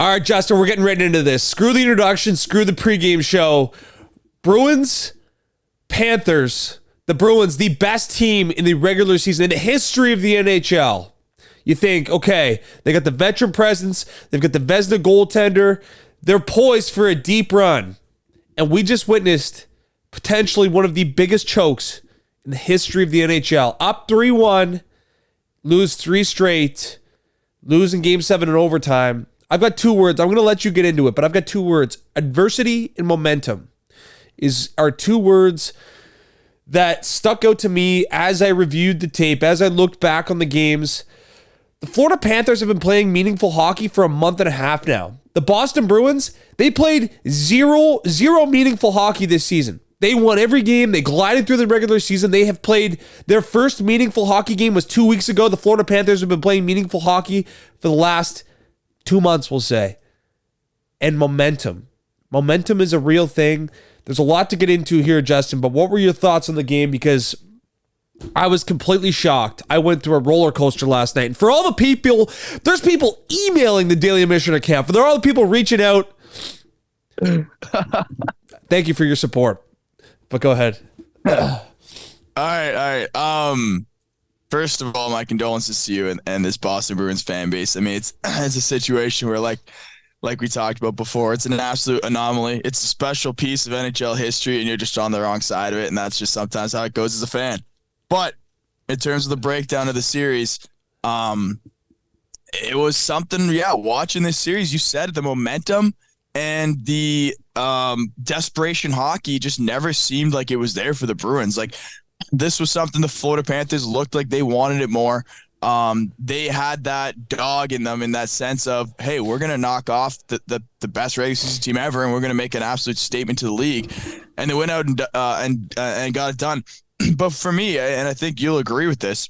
All right, Justin, we're getting right into this. Screw the introduction, screw the pregame show. Bruins, Panthers. The Bruins, the best team in the regular season in the history of the NHL. You think, okay, they got the veteran presence, they've got the Vezina goaltender, they're poised for a deep run. And we just witnessed potentially one of the biggest chokes in the history of the NHL. Up 3-1, lose 3 straight, lose in Game 7 in overtime. I've got 2 words. I'm going to let you get into it, but I've got 2 words. Adversity and momentum are 2 words that stuck out to me as I reviewed the tape, as I looked back on the games. The Florida Panthers have been playing meaningful hockey for a month and a half now. The Boston Bruins, they played zero meaningful hockey this season. They won every game. They glided through the regular season. They have played their first meaningful hockey game was 2 weeks ago. The Florida Panthers have been playing meaningful hockey for the last 2 months, we'll say. And momentum. Momentum is a real thing. There's a lot to get into here, Justin, but what were your thoughts on the game? Because I was completely shocked. I went through a roller coaster last night. And for all the people, there's people emailing the Daily Mission account. For all the people reaching out, thank you for your support. But go ahead. All right. First of all, my condolences to you and this Boston Bruins fan base. I mean, it's a situation where, like we talked about before, it's an absolute anomaly. It's a special piece of NHL history, and you're just on the wrong side of it, and that's just sometimes how it goes as a fan. But in terms of the breakdown of the series, it was something, watching this series, you said the momentum and the desperation hockey just never seemed like it was there for the Bruins. Like, this was something the Florida Panthers looked like they wanted it more. They had that dog in them, in that sense of, hey, we're going to knock off the best regular season team ever, and we're going to make an absolute statement to the league. And they went out and got it done. But for me, and I think you'll agree with this,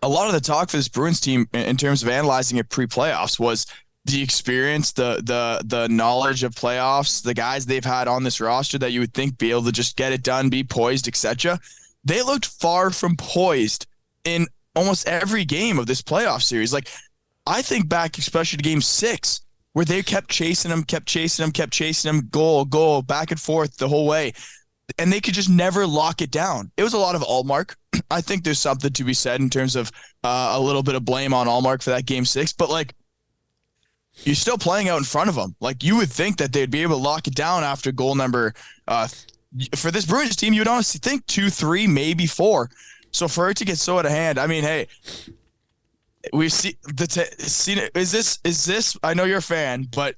a lot of the talk for this Bruins team in terms of analyzing it pre-playoffs was the experience, the knowledge of playoffs, the guys they've had on this roster that you would think be able to just get it done, be poised, etc. They looked far from poised in almost every game of this playoff series. Like, I think back especially to Game 6, where they kept chasing them, goal, back and forth the whole way. And they could just never lock it down. It was a lot of Allmark. I think there's something to be said in terms of a little bit of blame on Allmark for that Game 6. But, like, you're still playing out in front of them. Like, you would think that they'd be able to lock it down after goal number for this Bruins team, you would honestly think 2, 3, maybe 4. So for it to get so out of hand, I mean, hey, we've seen it. Is this? I know you're a fan, but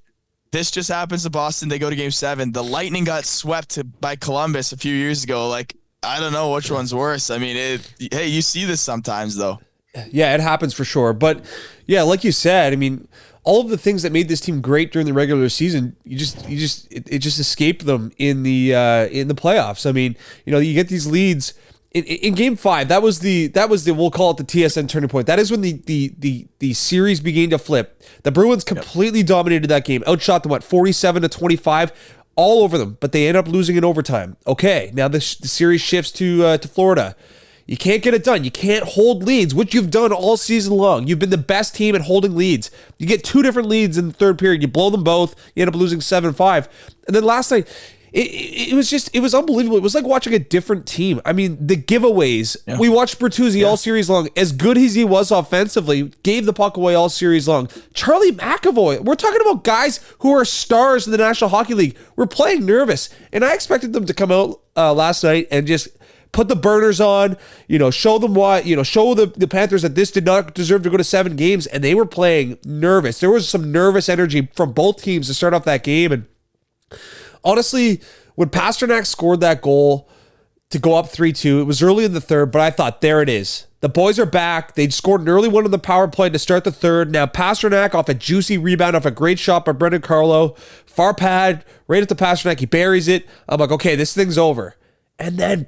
this just happens to Boston. They go to Game 7. The Lightning got swept by Columbus a few years ago. Like, I don't know which one's worse. I mean, hey, you see this sometimes though. Yeah, it happens for sure. But yeah, like you said, I mean, all of the things that made this team great during the regular season, it just escaped them in the playoffs. I mean, you get these leads in Game 5. That was the we'll call it the TSN turning point. That is when the series began to flip. The Bruins completely dominated that game, outshot them 47-25, all over them. But they end up losing in overtime. Okay, now the series shifts to Florida. You can't get it done. You can't hold leads, which you've done all season long. You've been the best team at holding leads. You get 2 different leads in the third period. You blow them both. You end up losing 7-5. And then last night, it was unbelievable. It was like watching a different team. I mean, the giveaways. Yeah. We watched Bertuzzi all series long. As good as he was offensively, gave the puck away all series long. Charlie McAvoy. We're talking about guys who are stars in the National Hockey League. We're playing nervous. And I expected them to come out last night and just put the burners on, show them why, show the Panthers that this did not deserve to go to 7 games, and they were playing nervous. There was some nervous energy from both teams to start off that game, and honestly, when Pasternak scored that goal to go up 3-2, it was early in the third, but I thought, there it is. The boys are back. They scored an early one on the power play to start the third. Now Pasternak off a juicy rebound off a great shot by Brendan Carlo, far pad, right at the Pasternak, he buries it. I'm like, okay, this thing's over. And then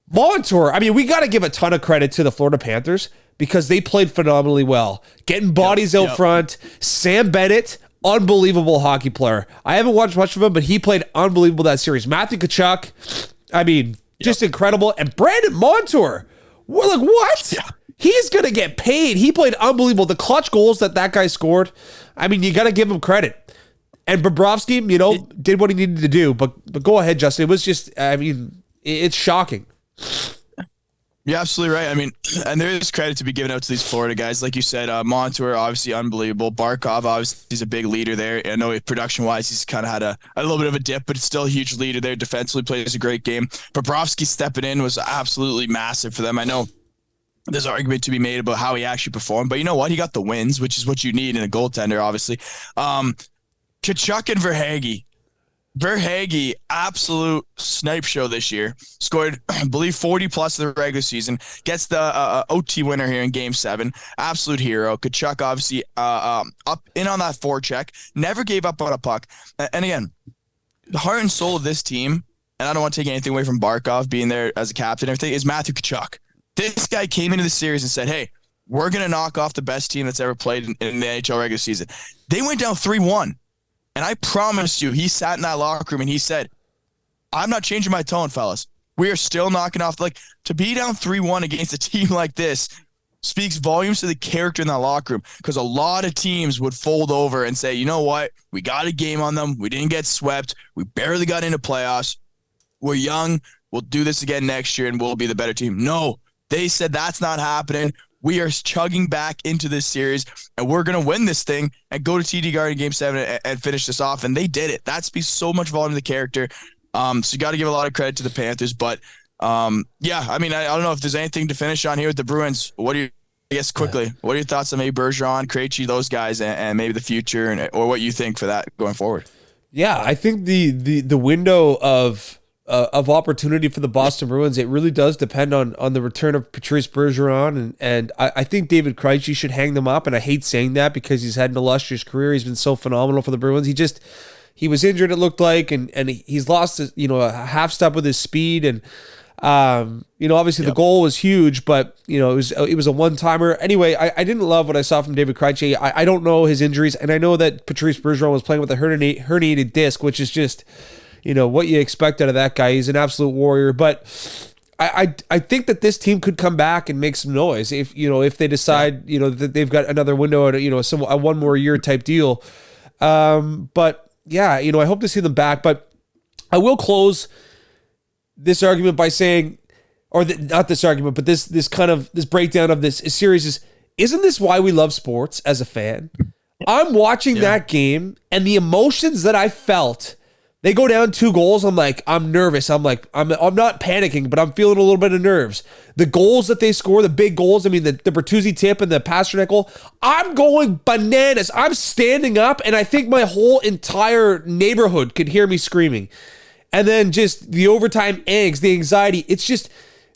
Montour, I mean, we got to give a ton of credit to the Florida Panthers because they played phenomenally well. Getting bodies out front. Sam Bennett, unbelievable hockey player. I haven't watched much of him, but he played unbelievable that series. Matthew Tkachuk, I mean, just incredible. And Brandon Montour, we're like, what? He's going to get paid. He played unbelievable. The clutch goals that guy scored, I mean, you got to give him credit. And Bobrovsky, did what he needed to do. But go ahead, Justin. It was just, I mean, it's shocking. You're absolutely right. I mean, and there is credit to be given out to these Florida guys. Like you said, Montour, obviously unbelievable. Barkov, obviously, he's a big leader there. I know production-wise, he's kind of had a little bit of a dip, but it's still a huge leader there. Defensively plays a great game. Bobrovsky stepping in was absolutely massive for them. I know there's argument to be made about how he actually performed, but you know what? He got the wins, which is what you need in a goaltender, obviously. Tkachuk and Verhaeghe, absolute snipe show this year. Scored, I believe, 40 plus in the regular season. Gets the OT winner here in Game 7. Absolute hero. Tkachuk, obviously, up in on that forecheck. Never gave up on a puck. And again, the heart and soul of this team, and I don't want to take anything away from Barkov being there as a captain and everything, is Matthew Tkachuk. This guy came into the series and said, hey, we're going to knock off the best team that's ever played in the NHL regular season. They went down 3-1. And I promise you, he sat in that locker room and he said, I'm not changing my tone, fellas. We are still knocking off. Like, to be down 3-1 against a team like this speaks volumes to the character in that locker room, because a lot of teams would fold over and say, you know what? We got a game on them. We didn't get swept. We barely got into playoffs. We're young. We'll do this again next year and we'll be the better team. No, they said that's not happening. We are chugging back into this series, and we're going to win this thing and go to TD Garden Game 7 and finish this off. And they did it. That speaks so much volume to the character. So you got to give a lot of credit to the Panthers. But, yeah, I mean, I don't know if there's anything to finish on here with the Bruins. What do you, I guess, quickly, what are your thoughts on maybe Bergeron, Krejci, those guys, and maybe the future, or what you think for that going forward? Yeah, I think the window of opportunity for the Boston Bruins, it really does depend on the return of Patrice Bergeron, and I think David Krejci should hang them up, and I hate saying that because he's had an illustrious career. He's been so phenomenal for the Bruins. He was injured, it looked like, and he's lost a half step with his speed, and obviously the goal was huge, but it was a one-timer. Anyway, I didn't love what I saw from David Krejci. I don't know his injuries, and I know that Patrice Bergeron was playing with a herniated disc, which is just what you expect out of that guy. He's an absolute warrior. But I think that this team could come back and make some noise if they decide that they've got another window at a one more year type deal. But yeah, I hope to see them back. But I will close this argument by saying, not this argument, but this breakdown of this series isn't this why we love sports as a fan? I'm watching that game, and the emotions that I felt. They go down 2 goals. I'm nervous. I'm not panicking, but I'm feeling a little bit of nerves. The goals that they score, the big goals, I mean, the Bertuzzi tip and the Pasternak goal, I'm going bananas. I'm standing up, and I think my whole entire neighborhood could hear me screaming. And then just the overtime angst, the anxiety, it's just,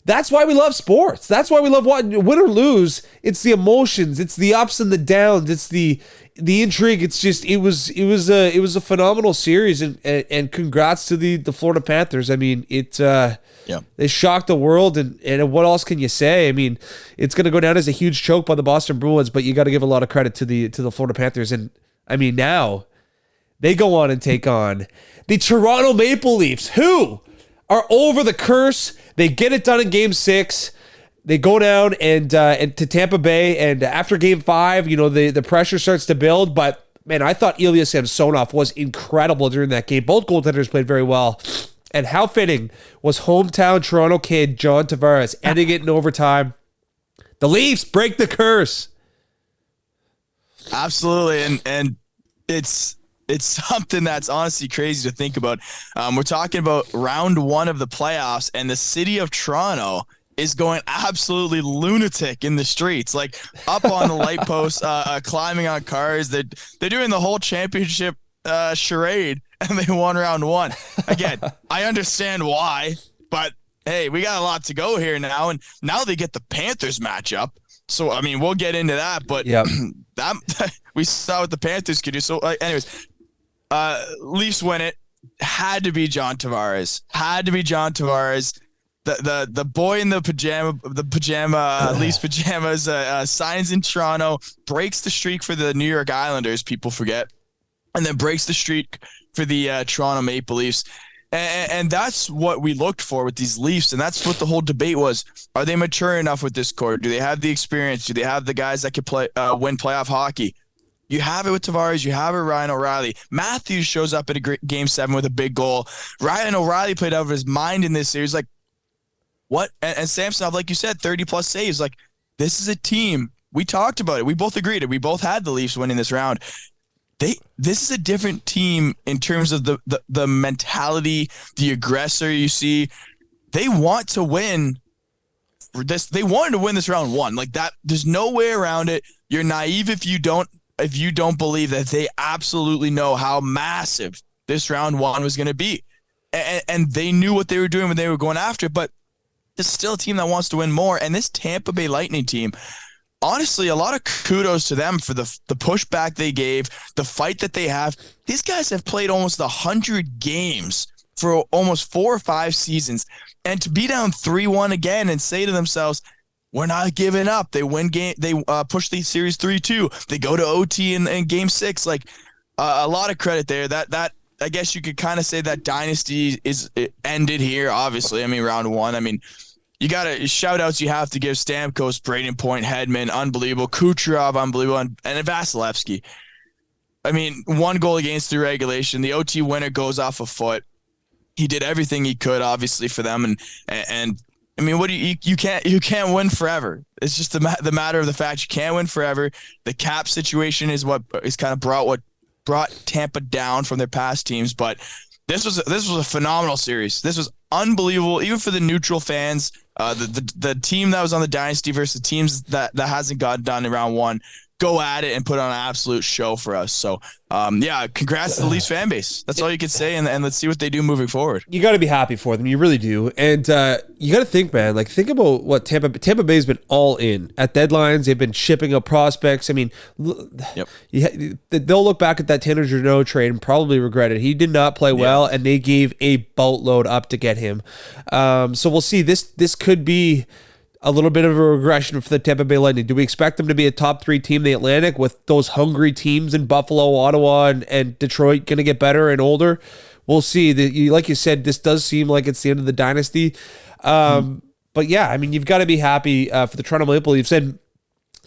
that's why we love sports. That's why we love watching. Win or lose, it's the emotions, it's the ups and the downs, it's the intrigue. It's just it was a phenomenal series, and congrats to the Florida Panthers. I mean, they shocked the world, and what else can you say? I mean, it's going to go down as a huge choke by the Boston Bruins, but you got to give a lot of credit to the Florida Panthers. And I mean, now they go on and take on the Toronto Maple Leafs, who are over the curse. They get it done in Game 6. They go down and to Tampa Bay, and after Game 5, the pressure starts to build. But man, I thought Ilya Samsonov was incredible during that game. Both goaltenders played very well, and how fitting was hometown Toronto kid John Tavares ending it in overtime. The Leafs break the curse. Absolutely, and it's something that's honestly crazy to think about. We're talking about round 1 of the playoffs, and the city of Toronto is going absolutely lunatic in the streets, like up on the light posts, climbing on cars. They're doing the whole championship charade, and they won round 1. Again, I understand why, but hey, we got a lot to go here now, and now they get the Panthers matchup. So I mean, we'll get into that, but that we saw what the Panthers could do. So, anyways, Leafs win it. Had to be John Tavares. The boy in the pajama Leafs pajamas signs in Toronto, breaks the streak for the New York Islanders, people forget, and then breaks the streak for the Toronto Maple Leafs. And that's what we looked for with these Leafs, and that's what the whole debate was. Are they mature enough with this core? Do they have the experience? Do they have the guys that could win playoff hockey? You have it with Tavares. You have it Ryan O'Reilly. Matthews shows up at a great Game 7 with a big goal. Ryan O'Reilly played out of his mind in this series. Like, what? And Samsonov, like you said, 30-plus saves. Like, this is a team. We talked about it. We both agreed it. We both had the Leafs winning this round. This is a different team in terms of the mentality, the aggressor you see. They want to win this. They wanted to win this round one. Like that, there's no way around it. You're naive if you don't believe that they absolutely know how massive this round one was going to be. And they knew what they were doing when they were going after it, but it's still a team that wants to win more. And this Tampa Bay Lightning team, honestly, a lot of kudos to them for the pushback they gave, the fight that they have. These guys have played almost 100 games for almost 4 or 5 seasons. And to be down 3-1 again and say to themselves, we're not giving up. They win game. They push the series 3-2. They go to OT in Game 6. Like a lot of credit there. That I guess you could kind of say that dynasty it ended here. Obviously, I mean round one. I mean, you got to shout outs. You have to give Stamkos, Braden Point, Hedman, unbelievable. Kucherov, unbelievable, and Vasilevsky. I mean, 1 goal against through regulation. The OT winner goes off a foot. He did everything he could, obviously, for them, and I mean, what do you can't win forever. It's just the matter of the fact you can't win forever. The cap situation is what is kind of brought Tampa down from their past teams, but this was a phenomenal series. This was unbelievable, even for the neutral fans. The team that was on the dynasty versus the teams that hasn't got done in round one go at it and put on an absolute show for us. So, yeah, congrats to the Leafs fan base. That's all you can say, and let's see what they do moving forward. You got to be happy for them. You really do. And you got to think, man, like think about what Tampa Bay's been all in. At deadlines, they've been shipping up prospects. I mean, they'll look back at that Tanner Jeannot trade and probably regret it. He did not play well, and they gave a boatload up to get him. So we'll see. This could be a little bit of a regression for the Tampa Bay Lightning. Do we expect them to be a top 3 team in the Atlantic with those hungry teams in Buffalo, Ottawa, and Detroit going to get better and older? We'll see. Like you said, this does seem like it's the end of the dynasty. But yeah, I mean, you've got to be happy for the Toronto Maple Leafs. And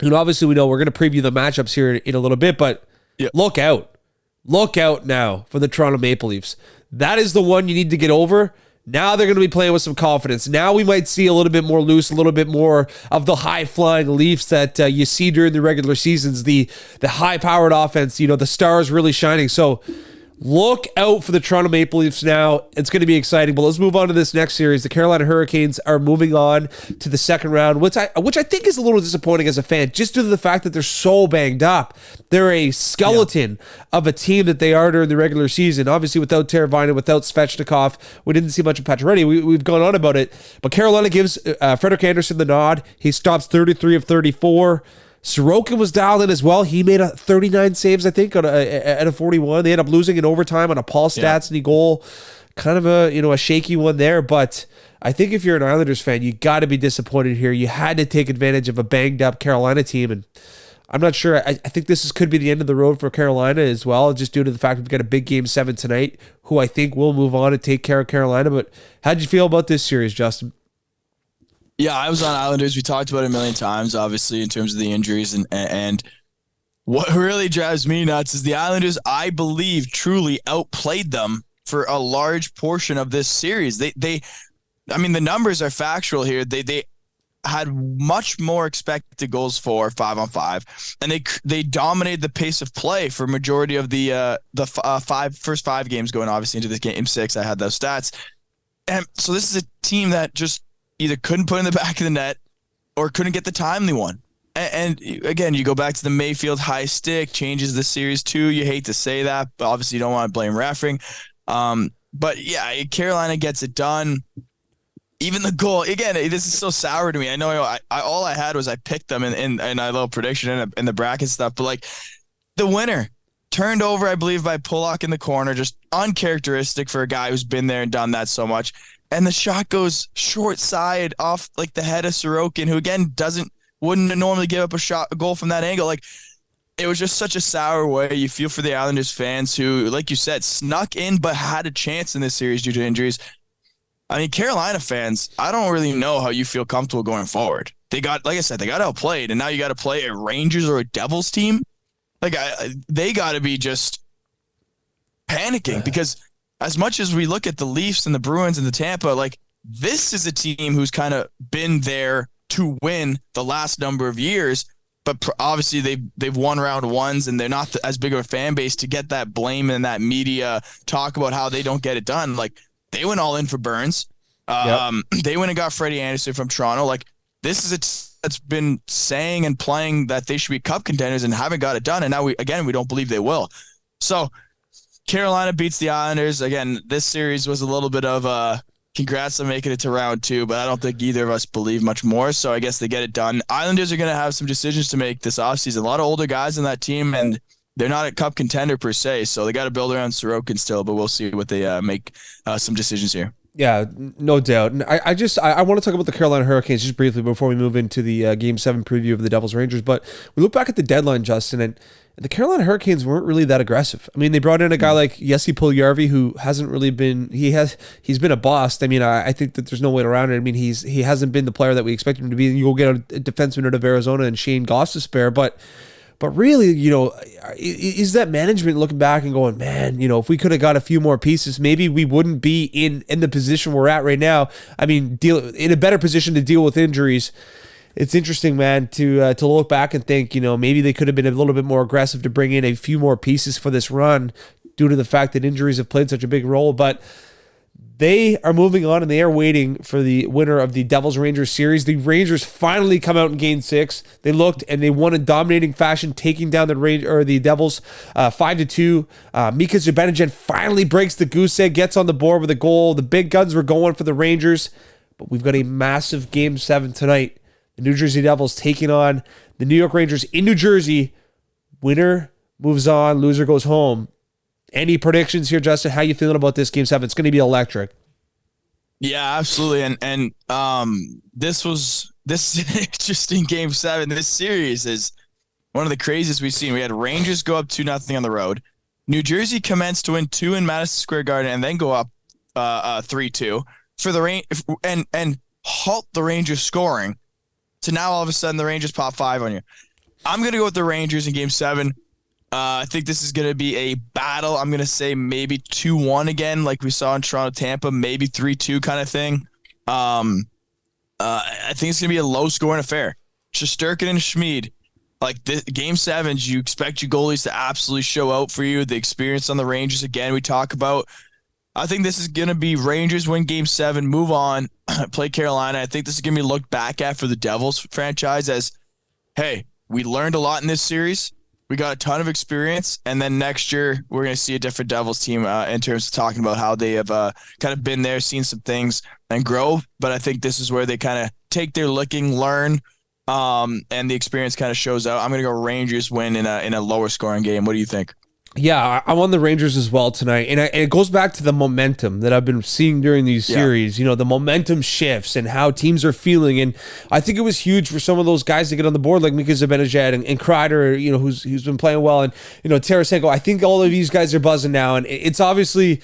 obviously we know we're going to preview the matchups here in a little bit, but look out. Look out now for the Toronto Maple Leafs. That is the one you need to get over. Now they're going to be playing with some confidence. Now we might see a little bit more loose, a little bit more of the high-flying Leafs that you see during the regular seasons, the high-powered offense, the stars really shining. So look out for the Toronto Maple Leafs now. It's going to be exciting. But let's move on to this next series. The Carolina Hurricanes are moving on to the second round, which I think is a little disappointing as a fan, just due to the fact that they're so banged up. They're a skeleton of a team that they are during the regular season. Obviously, without Teravainen, without Svechnikov, we didn't see much of Pacioretty. We've gone on about it. But Carolina gives Frederik Andersen the nod. He stops 33 of 34. Sorokin was dialed in as well. He made 39 saves, I think, at a 41. They ended up losing in overtime on a Paul Stastny goal. Kind of a shaky one there, but I think if you're an Islanders fan, you got to be disappointed here. You had to take advantage of a banged-up Carolina team, and I'm not sure. I think this could be the end of the road for Carolina as well, just due to the fact we've got a big Game 7 tonight, who I think will move on and take care of Carolina. But how'd you feel about this series, Justin? Yeah, I was on Islanders. We talked about it a million times, obviously, in terms of the injuries. And what really drives me nuts is the Islanders, I believe, truly outplayed them for a large portion of this series. I mean, the numbers are factual here. They had much more expected goals for 5-on-5, and they dominated the pace of play for majority of the first 5 games going, obviously, into this Game 6. I had those stats. And so this is a team that just either couldn't put in the back of the net or couldn't get the timely one. And again, you go back to the Mayfield high stick, changes the series too. You hate to say that, but obviously you don't want to blame refereeing. But yeah, Carolina gets it done. Even the goal, again, this is so sour to me. I know all I had was I picked them in a little prediction in the bracket stuff, but like the winner turned over, I believe, by Pulock in the corner, just uncharacteristic for a guy who's been there and done that so much. And the shot goes short side off like the head of Sorokin, who again wouldn't normally give up a goal from that angle. Like it was just such a sour way. You feel for the Islanders fans who, like you said, snuck in but had a chance in this series due to injuries. I mean, Carolina fans, I don't really know how you feel comfortable going forward. They got, like I said, they got outplayed, and now you got to play a Rangers or a Devils team. Like, they got to be just panicking because as much as we look at the Leafs and the Bruins and the Tampa, like, this is a team who's kind of been there to win the last number of years. But obviously they've won round ones, and they're not as big of a fan base to get that blame and that media talk about how they don't get it done. Like, they went all in for Burns. They went and got Freddie Anderson from Toronto. Like, this is that's been saying and playing that they should be cup contenders and haven't got it done. And now we don't believe they will. So Carolina beats the Islanders. Again, this series was a little bit of congrats on making it to round 2, but I don't think either of us believe much more. So I guess they get it done. Islanders are going to have some decisions to make this offseason. A lot of older guys in that team, and they're not a cup contender per se. So they got to build around Sorokin still, but we'll see what they make some decisions here. Yeah, no doubt. And I want to talk about the Carolina Hurricanes just briefly before we move into the Game 7 preview of the Devils Rangers. But we look back at the deadline, Justin, and the Carolina Hurricanes weren't really that aggressive. I mean, they brought in a guy like Jesse Puljujarvi, who hasn't really been. He's been a bust. I mean, I think that there's no way around it. I mean, he hasn't been the player that we expected him to be. You'll get a defenseman out of Arizona and Shane Goss to spare, but really, is that management looking back and going, man, if we could have got a few more pieces, maybe we wouldn't be in the position we're at right now. I mean, in a better position to deal with injuries. It's interesting, man, to look back and think, maybe they could have been a little bit more aggressive to bring in a few more pieces for this run due to the fact that injuries have played such a big role. But they are moving on, and they are waiting for the winner of the Devils-Rangers series. The Rangers finally come out in Game 6. They looked, and they won in dominating fashion, taking down the Devils 5-2. Mika Zibanejad finally breaks the goose egg, gets on the board with a goal. The big guns were going for the Rangers, but we've got a massive Game 7 tonight. The New Jersey Devils taking on the New York Rangers in New Jersey. Winner moves on, loser goes home. Any predictions here, Justin? How you feeling about this Game 7? It's going to be electric. Yeah, absolutely. And this is an interesting Game 7. This series is one of the craziest we've seen. We had Rangers go up 2-0 on the road. New Jersey commenced to win 2 in Madison Square Garden and then go up 3-2 for the and halt the Rangers scoring. So now all of a sudden the Rangers pop 5 on you. I'm going to go with the Rangers in Game 7. I think this is going to be a battle. I'm going to say maybe 2-1 again, like we saw in Toronto-Tampa, maybe 3-2 kind of thing. I think it's going to be a low-scoring affair. Shesterkin and Schmid, like Game 7s, you expect your goalies to absolutely show out for you. The experience on the Rangers, again, we talk about. I think this is going to be Rangers win Game 7, move on, play Carolina. I think this is going to be looked back at for the Devils franchise as, hey, we learned a lot in this series. We got a ton of experience, and then next year we're going to see a different Devils team in terms of talking about how they have kind of been there, seen some things, and grow. But I think this is where they kind of take their licking, learn, and the experience kind of shows out. I'm going to go Rangers win in a lower scoring game. What do you think? Yeah, I'm on the Rangers as well tonight. And it goes back to the momentum that I've been seeing during these series. The momentum shifts and how teams are feeling. And I think it was huge for some of those guys to get on the board, like Mika Zibanejad and Kreider, who's been playing well. And, Tarasenko. I think all of these guys are buzzing now. And it's obviously,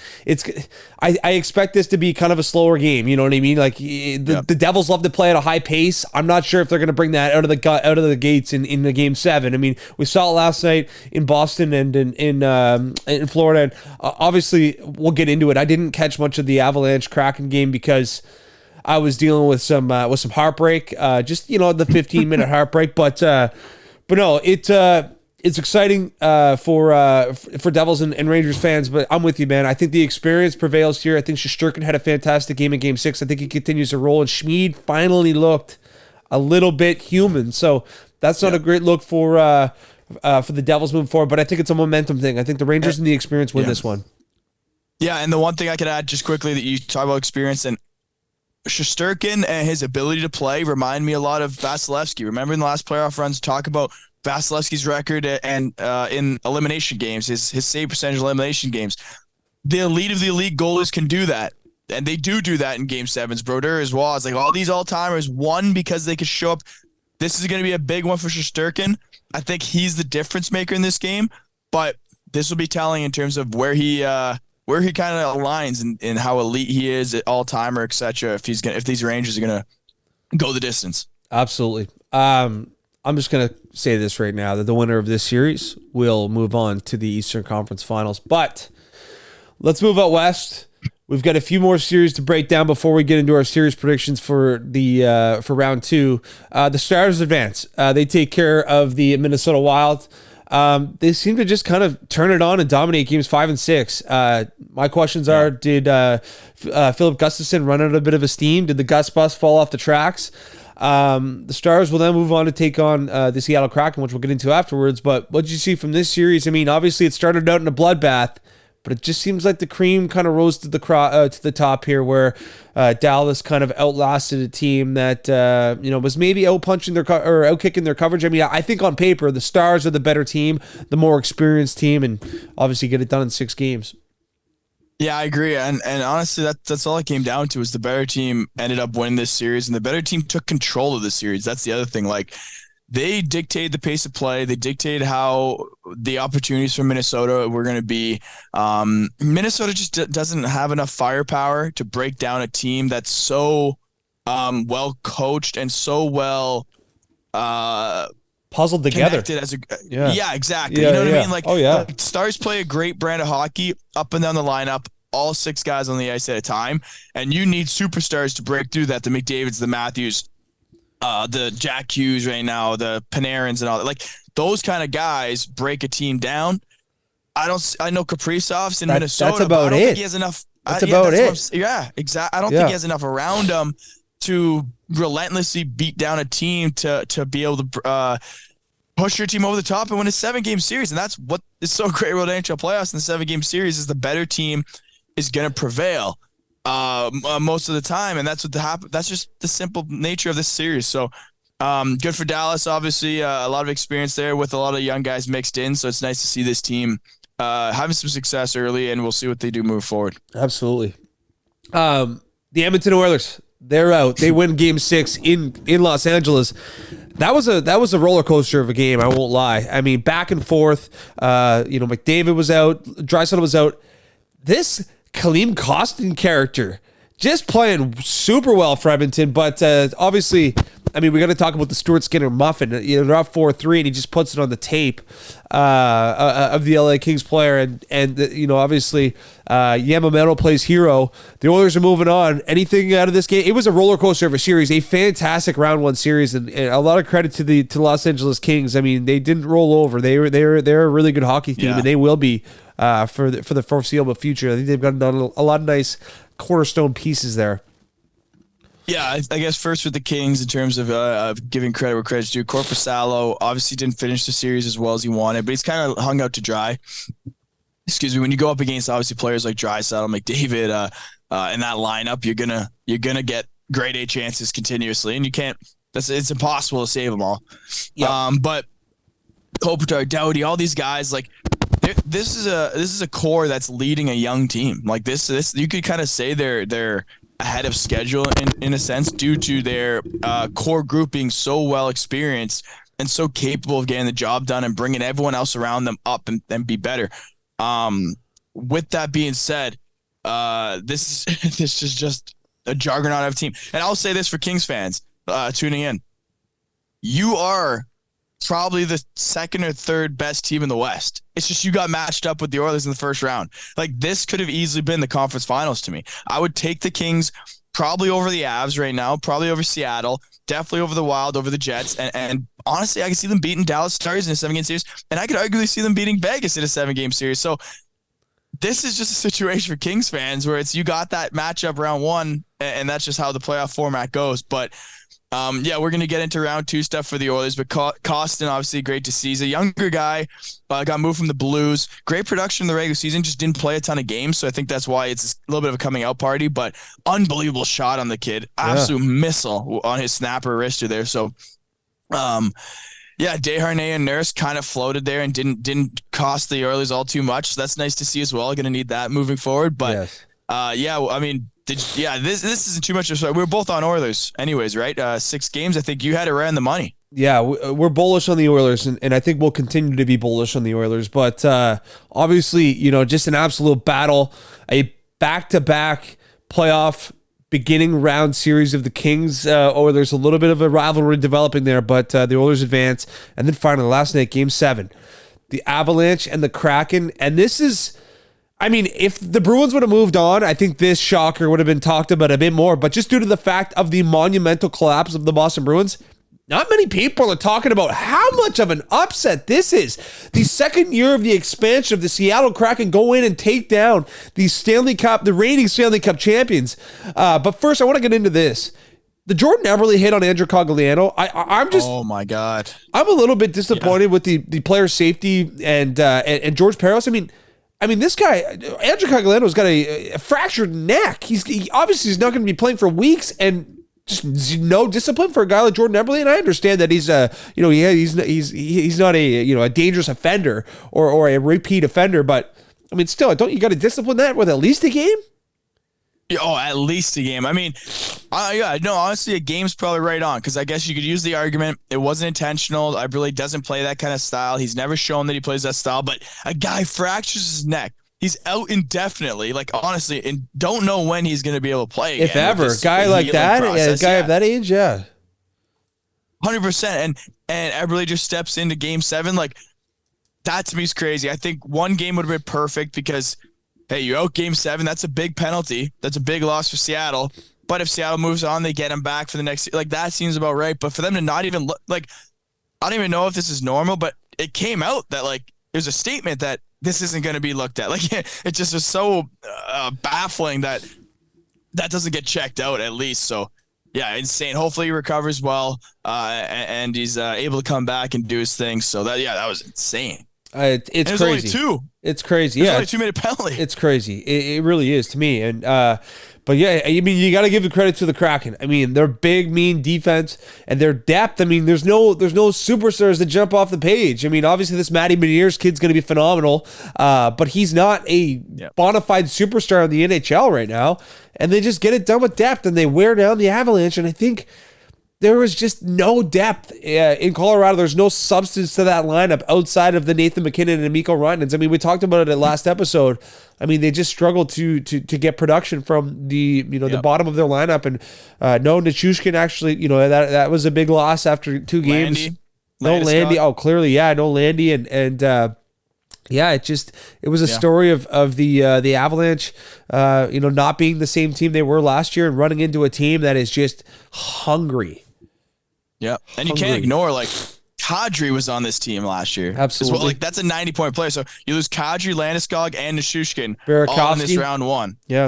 I expect this to be kind of a slower game. You know what I mean? Like the Devils love to play at a high pace. I'm not sure if they're going to bring that out of the gates in the Game 7. I mean, we saw it last night in Boston and in Florida. And obviously, we'll get into it. I didn't catch much of the Avalanche Kraken game because I was dealing with some heartbreak. Just the 15-minute heartbreak. But no, it's exciting for Devils and Rangers fans. But I'm with you, man. I think the experience prevails here. I think Shesterkin had a fantastic game in Game 6. I think he continues to roll, and Schmid finally looked a little bit human. So that's not a great look for the Devils moving forward, but I think it's a momentum thing. I think the Rangers and the experience win this one. Yeah, and the one thing I could add just quickly that you talk about experience, and Shesterkin and his ability to play remind me a lot of Vasilevsky. Remember in the last playoff runs, talk about Vasilevsky's record and in elimination games, his save percentage elimination games. The elite of the elite goalies can do that. And they do that in Game 7s. Brodeur as well. It's like all these all-timers won because they could show up This is going to be a big one for Shesterkin. I think he's the difference maker in this game, but this will be telling in terms of where he kind of aligns and how elite he is at all timer, etc. If these Rangers are gonna go the distance. Absolutely. I'm just gonna say this right now that the winner of this series will move on to the Eastern Conference Finals. But let's move out west. We've got a few more series to break down before we get into our series predictions for the for round two. The Stars advance. They take care of the Minnesota Wild. They seem to just kind of turn it on and dominate games 5 and 6. My questions are: did Philip Gustafsson run out a bit of a steam? Did the Gus bus fall off the tracks? The Stars will then move on to take on the Seattle Kraken, which we'll get into afterwards. But what did you see from this series? I mean, obviously it started out in a bloodbath, but it just seems like the cream kind of rose to the top here, where Dallas kind of outlasted a team that was maybe outpunching or outkicking their coverage. I mean, I think on paper the Stars are the better team, the more experienced team, and obviously get it done in 6 games. Yeah, I agree, and honestly, that's all it came down to. Was the better team ended up winning this series, and the better team took control of the series. That's the other thing. Like, they dictated the pace of play. They dictated how the opportunities for Minnesota were going to be. Minnesota just doesn't have enough firepower to break down a team that's so well coached and so well puzzled together. Yeah, exactly. You know what I mean? Like, Stars play a great brand of hockey up and down the lineup, all 6 guys on the ice at a time, and you need superstars to break through that. The McDavids, the Matthews, the Jack Hughes right now, the Panarins and all that. Like, those kind of guys break a team down. I know Kaprizov's in Minnesota. That's about I don't it. think he has enough. Exactly. I don't think he has enough around him to relentlessly beat down a team to be able to push your team over the top and win a 7-game series. And that's what is so great about NHL playoffs in the 7-game series is the better team is going to prevail most of the time, and that's what happen. That's just the simple nature of this series. So good for Dallas. Obviously, a lot of experience there with a lot of young guys mixed in. So it's nice to see this team having some success early, and we'll see what they do move forward. Absolutely. The Edmonton Oilers, they're out. They win Game 6 in Los Angeles. That was a roller coaster of a game. I won't lie. I mean, back and forth. McDavid was out. Draisaitl was out. This Klim Kostin character just playing super well for Edmonton, but obviously, I mean, we got to talk about the Stuart Skinner muffin. They're up 4-3, and he just puts it on the tape of the LA Kings player, and obviously, Yamamoto plays hero. The Oilers are moving on. Anything out of this game? It was a roller coaster of a series, a fantastic round 1 series, and a lot of credit to Los Angeles Kings. I mean, they didn't roll over. They're a really good hockey team, and they will be for the foreseeable future. I think they've got a lot of nice cornerstone pieces there. Yeah, I guess first with the Kings in terms of giving credit where credit's due. Korpisalo obviously didn't finish the series as well as he wanted, but he's kind of hung out to dry. Excuse me. When you go up against obviously players like Draisaitl, McDavid, in that lineup, you're gonna get grade A chances continuously, and you can't. It's impossible to save them all. Yep. But Kopitar, Doughty, all these guys, like, this is a core that's leading a young team. Like this you could kind of say they're ahead of schedule in a sense due to their core group being so well experienced and so capable of getting the job done and bringing everyone else around them up and be better. With that being said, this is just a juggernaut of a team. And I'll say this for Kings fans tuning in. You are probably the second or third best team in the West. It's just you got matched up with the Oilers in the first round. Like, this could have easily been the conference finals to me. I would take the Kings probably over the Avs right now, probably over Seattle, definitely over the Wild, over the Jets, and honestly, I can see them beating Dallas Stars in a 7-game series, and I could arguably see them beating Vegas in a 7-game series. So this is just a situation for Kings fans where it's you got that matchup round 1, and that's just how the playoff format goes. But we're going to get into round 2 stuff for the Oilers, but Kostin, obviously great to see. He's a younger guy, got moved from the Blues. Great production in the regular season, just didn't play a ton of games, so I think that's why it's a little bit of a coming out party, but unbelievable shot on the kid. Absolute missile on his snapper wrister there. So, Desharnais and Nurse kind of floated there and didn't cost the Oilers all too much, so that's nice to see as well. Going to need that moving forward, but I mean, this isn't too much of a. We're both on Oilers anyways, right? 6 games. I think you had it right on the money. Yeah, we're bullish on the Oilers, and I think we'll continue to be bullish on the Oilers. But obviously, just an absolute battle, a back-to-back playoff beginning round series of the Kings. There's a little bit of a rivalry developing there, but the Oilers advance. And then finally, last night, Game 7, the Avalanche and the Kraken. And this is, if the Bruins would have moved on, I think this shocker would have been talked about a bit more. But just due to the fact of the monumental collapse of the Boston Bruins, not many people are talking about how much of an upset this is. The second year of the expansion of the Seattle Kraken go in and take down the reigning Stanley Cup champions. But first, I want to get into this. The Jordan Eberle hit on Andrew Cogliano. I'm just, oh my God, I'm a little bit disappointed with the player safety and George Peros. This guy, Andrew Cogliano's got a fractured neck. He obviously is not going to be playing for weeks, and just no discipline for a guy like Jordan Eberle. And I understand that he's he's not a dangerous offender or a repeat offender, but still, don't you got to discipline that with at least a game? Oh, at least a game. Honestly, a game's probably right on, because I guess you could use the argument it wasn't intentional. Eberle doesn't play that kind of style. He's never shown that he plays that style, but a guy fractures his neck. He's out indefinitely, honestly, and don't know when he's going to be able to play again. If ever. A guy like that, a guy of that age, yeah. 100%. And Eberle just steps into Game 7. That to me is crazy. I think one game would have been perfect because, hey, you out Game 7. That's a big penalty. That's a big loss for Seattle. But if Seattle moves on, they get him back for the next. That seems about right. But for them to not even look, I don't even know if this is normal, but it came out that there's a statement that this isn't going to be looked at. It just was so baffling that doesn't get checked out at least. So, yeah, insane. Hopefully he recovers well and he's able to come back and do his thing. So, that was insane. It's crazy. Only two. It's crazy. There's only 2-minute penalty. It's crazy. It really is to me. And but yeah, you got to give the credit to the Kraken. Their big, mean defense and their depth. There's no superstars that jump off the page. Obviously this Matty Beniers kid's going to be phenomenal, but he's not a bona fide superstar in the NHL right now. And they just get it done with depth, and they wear down the Avalanche. And I think there was just no depth in Colorado. There's no substance to that lineup outside of the Nathan McKinnon and Mikko Rantanens. We talked about it at last episode. They just struggled to get production from the the bottom of their lineup. And no Nichushkin actually, that was a big loss after 2 games. No Landy. Oh, clearly, yeah, no Landy and it was a story of the Avalanche, not being the same team they were last year and running into a team that is just hungry. Yeah, and you can't ignore Kadri was on this team last year. Absolutely, well, that's a 90-point player. So you lose Kadri, Landeskog, and Nichushkin all in this round 1. Yeah,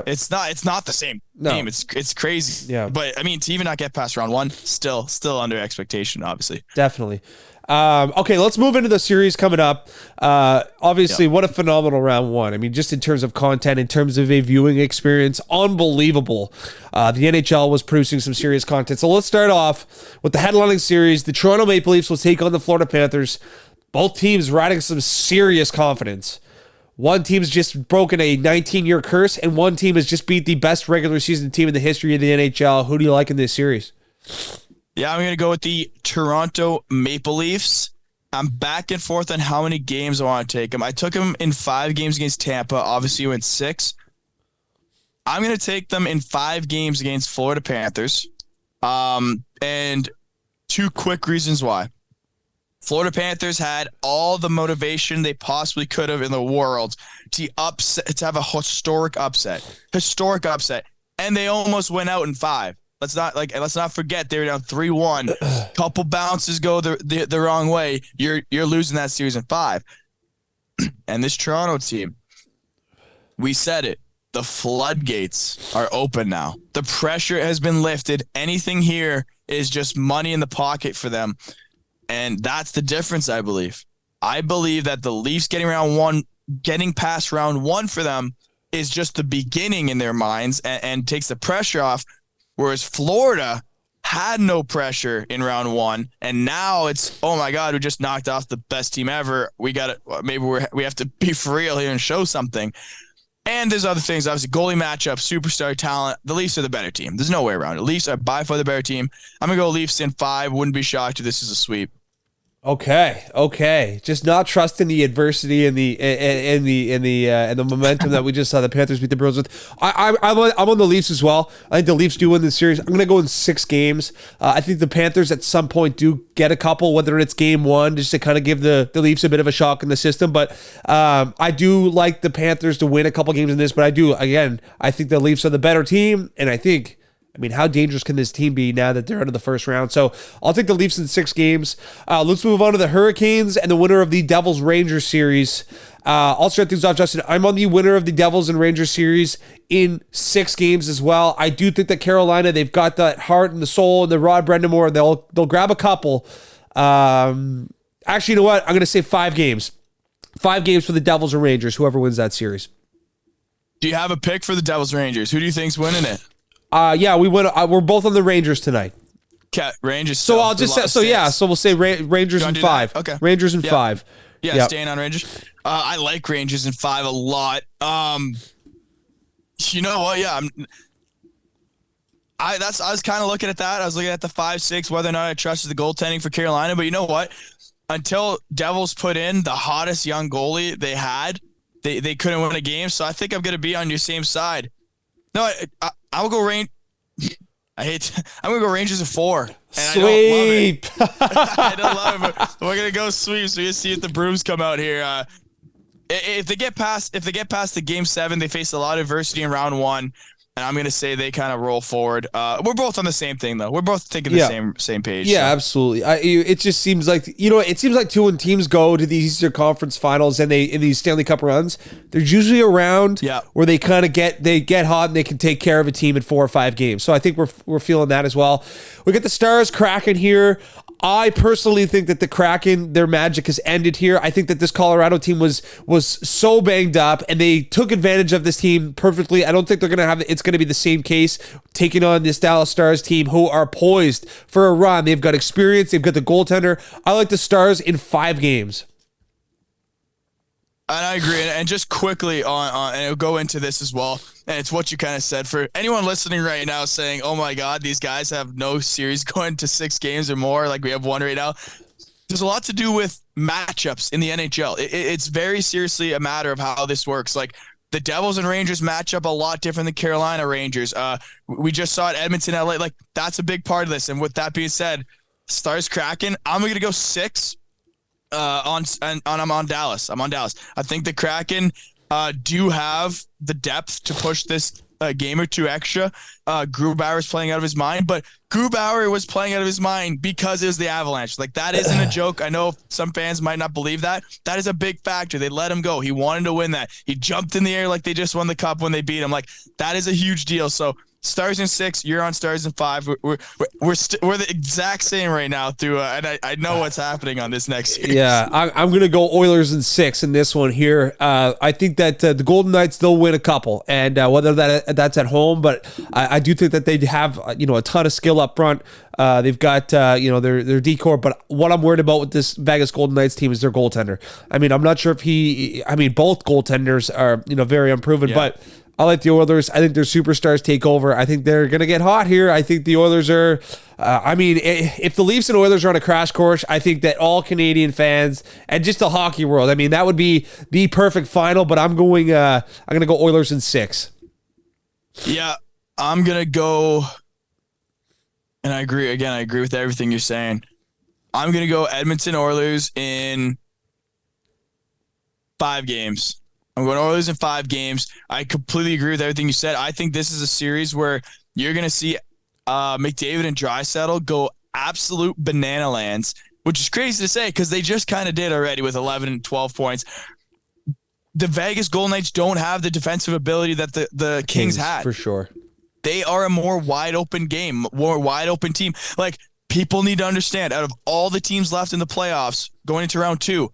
it's not the same team. It's crazy. Yeah, but to even not get past round 1, still under expectation, obviously. Definitely. Okay, let's move into the series coming up. Obviously, what a phenomenal round 1. Just in terms of content, in terms of a viewing experience, unbelievable. The NHL was producing some serious content. So let's start off with the headlining series. The Toronto Maple Leafs will take on the Florida Panthers. Both teams riding some serious confidence. One team's just broken a 19-year curse, and one team has just beat the best regular season team in the history of the NHL. Who do you like in this series? Yeah, I'm going to go with the Toronto Maple Leafs. I'm back and forth on how many games I want to take them. I took them in 5 games against Tampa. Obviously, you went 6. I'm going to take them in 5 games against Florida Panthers. And 2 quick reasons why. Florida Panthers had all the motivation they possibly could have in the world to have a historic upset, and they almost went out in 5. Let's not forget they were down 3-1. Couple bounces go the wrong way. You're losing that series in 5. And this Toronto team, we said it. The floodgates are open now. The pressure has been lifted. Anything here is just money in the pocket for them. And that's the difference, I believe. I believe that the Leafs getting past round 1 for them is just the beginning in their minds and takes the pressure off. Whereas Florida had no pressure in round 1, and now it's, oh my God, we just knocked off the best team ever. We have to be for real here and show something. And there's other things, obviously, goalie matchup, superstar talent. The Leafs are the better team. There's no way around it. Leafs are by far the better team. I'm going to go Leafs in 5. Wouldn't be shocked if this is a sweep. Okay. Just not trusting the adversity and the momentum that we just saw the Panthers beat the Bruins with. I'm on the Leafs as well. I think the Leafs do win this series. I'm going to go in 6 games. I think the Panthers at some point do get a couple, whether it's game 1, just to kind of give the Leafs a bit of a shock in the system. But I do like the Panthers to win a couple games in this. But I think the Leafs are the better team, and I mean, how dangerous can this team be now that they're out of the first round? So I'll take the Leafs in 6 games. Let's move on to the Hurricanes and the winner of the Devils-Rangers series. I'll start things off, Justin. I'm on the winner of the Devils and Rangers series in 6 games as well. I do think that Carolina, they've got that heart and the soul and the Rod Brendamore. They'll grab a couple. Actually, you know what? I'm going to say 5 games. 5 games for the Devils and Rangers, whoever wins that series. Do you have a pick for the Devils-Rangers? Who do you think's winning it? Yeah, we went. We're both on the Rangers tonight. Okay, Rangers. So I'll just say, so we'll say Rangers in 5. Okay, Rangers in 5. Yeah, yep. Staying on Rangers. I like Rangers in 5 a lot. You know what? Yeah, I was kind of looking at that. I was looking at the 5-6, whether or not I trusted the goaltending for Carolina. But you know what? Until Devils put in the hottest young goalie they had, they couldn't win a game. So I think I'm going to be on your same side. No, I will go I'm gonna go Rangers at 4. And sweep. I don't love it. But we're gonna go sweep. So you see if the Bruins come out here. If they get past the game 7, they face a lot of adversity in round 1. And I'm gonna say they kind of roll forward. We're both on the same thing though. We're both thinking the same page. Yeah, so. Absolutely. It just seems like it seems like too when teams go to these Eastern Conference Finals and they in these Stanley Cup runs, there's usually a round where they kind of get hot and they can take care of a team in 4 or 5 games. So I think we're feeling that as well. We get the Stars Kraken here. I personally think that the Kraken, their magic has ended here. I think that this Colorado team was so banged up, and they took advantage of this team perfectly. I don't think it's going to be the same case taking on this Dallas Stars team, who are poised for a run. They've got experience. They've got the goaltender. I like the Stars in 5 games. And I agree. And just quickly and it'll go into this as well. And it's what you kind of said. For anyone listening right now saying, oh my God, these guys have no series going to 6 games or more, like we have 1 right now. There's a lot to do with matchups in the NHL. It's very seriously a matter of how this works. Like the Devils and Rangers match up a lot different than Carolina Rangers. We just saw it Edmonton, LA. Like that's a big part of this. And with that being said, Stars Kraken, I'm going to go 6. I'm on Dallas. I think the Kraken do have the depth to push this game or 2 extra. Grubauer is playing out of his mind, but Grubauer was playing out of his mind because it was the Avalanche. Like that isn't a joke. I know some fans might not believe that. That is a big factor. They let him go. He wanted to win that. He jumped in the air like they just won the cup when they beat him. Like that is a huge deal. So Stars in 6, you're on Stars in 5. We're the exact same right now through, and I know what's happening on this next series. Yeah, I'm gonna go Oilers in 6 in this one here. I think that the Golden Knights they'll win a couple, and whether that's at home, but I do think that they have a ton of skill up front. They've got their decor, but what I'm worried about with this Vegas Golden Knights team is their goaltender. I mean, I'm not sure if both goaltenders are very unproven, but I like the Oilers. I think their superstars take over. I think they're going to get hot here. I think the Oilers are, if the Leafs and Oilers are on a crash course, I think that all Canadian fans and just the hockey world, that would be the perfect final, but I'm going to go Oilers in 6. Yeah, I'm going to go, and I agree with everything you're saying. I'm going to go Edmonton Oilers in 5 games. I'm going Oilers in 5 games. I completely agree with everything you said. I think this is a series where you're going to see McDavid and Draisaitl go absolute banana lands, which is crazy to say because they just kind of did already with 11 and 12 points. The Vegas Golden Knights don't have the defensive ability that the Kings had. For sure. They are a more wide open game, more wide open team. Like people need to understand, out of all the teams left in the playoffs going into round 2,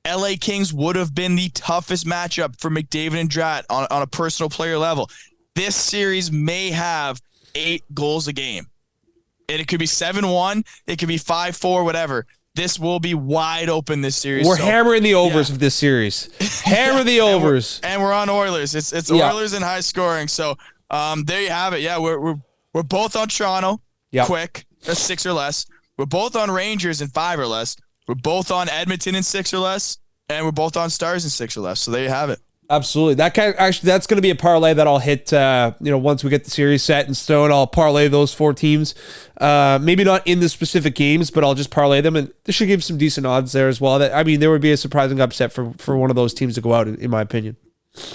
LA Kings would have been the toughest matchup for McDavid and Drat on a personal player level. This series may have 8 goals a game. And it could be 7-1. It could be 5-4, whatever. this will be wide open this series. We're hammering the overs of this series. Hammer the overs. And we're on Oilers. It's Oilers and high scoring. So there you have it. Yeah, we're both on Toronto. Yep. Quick. That's 6 or less. We're both on Rangers in 5 or less. We're both on Edmonton in 6 or less. And we're both on Stars in 6 or less. So there you have it. Absolutely. That's going to be a parlay that I'll hit, once we get the series set in stone. I'll parlay those 4 teams. Maybe not in the specific games, but I'll just parlay them. And this should give some decent odds there as well. There would be a surprising upset for one of those teams to go out, in my opinion.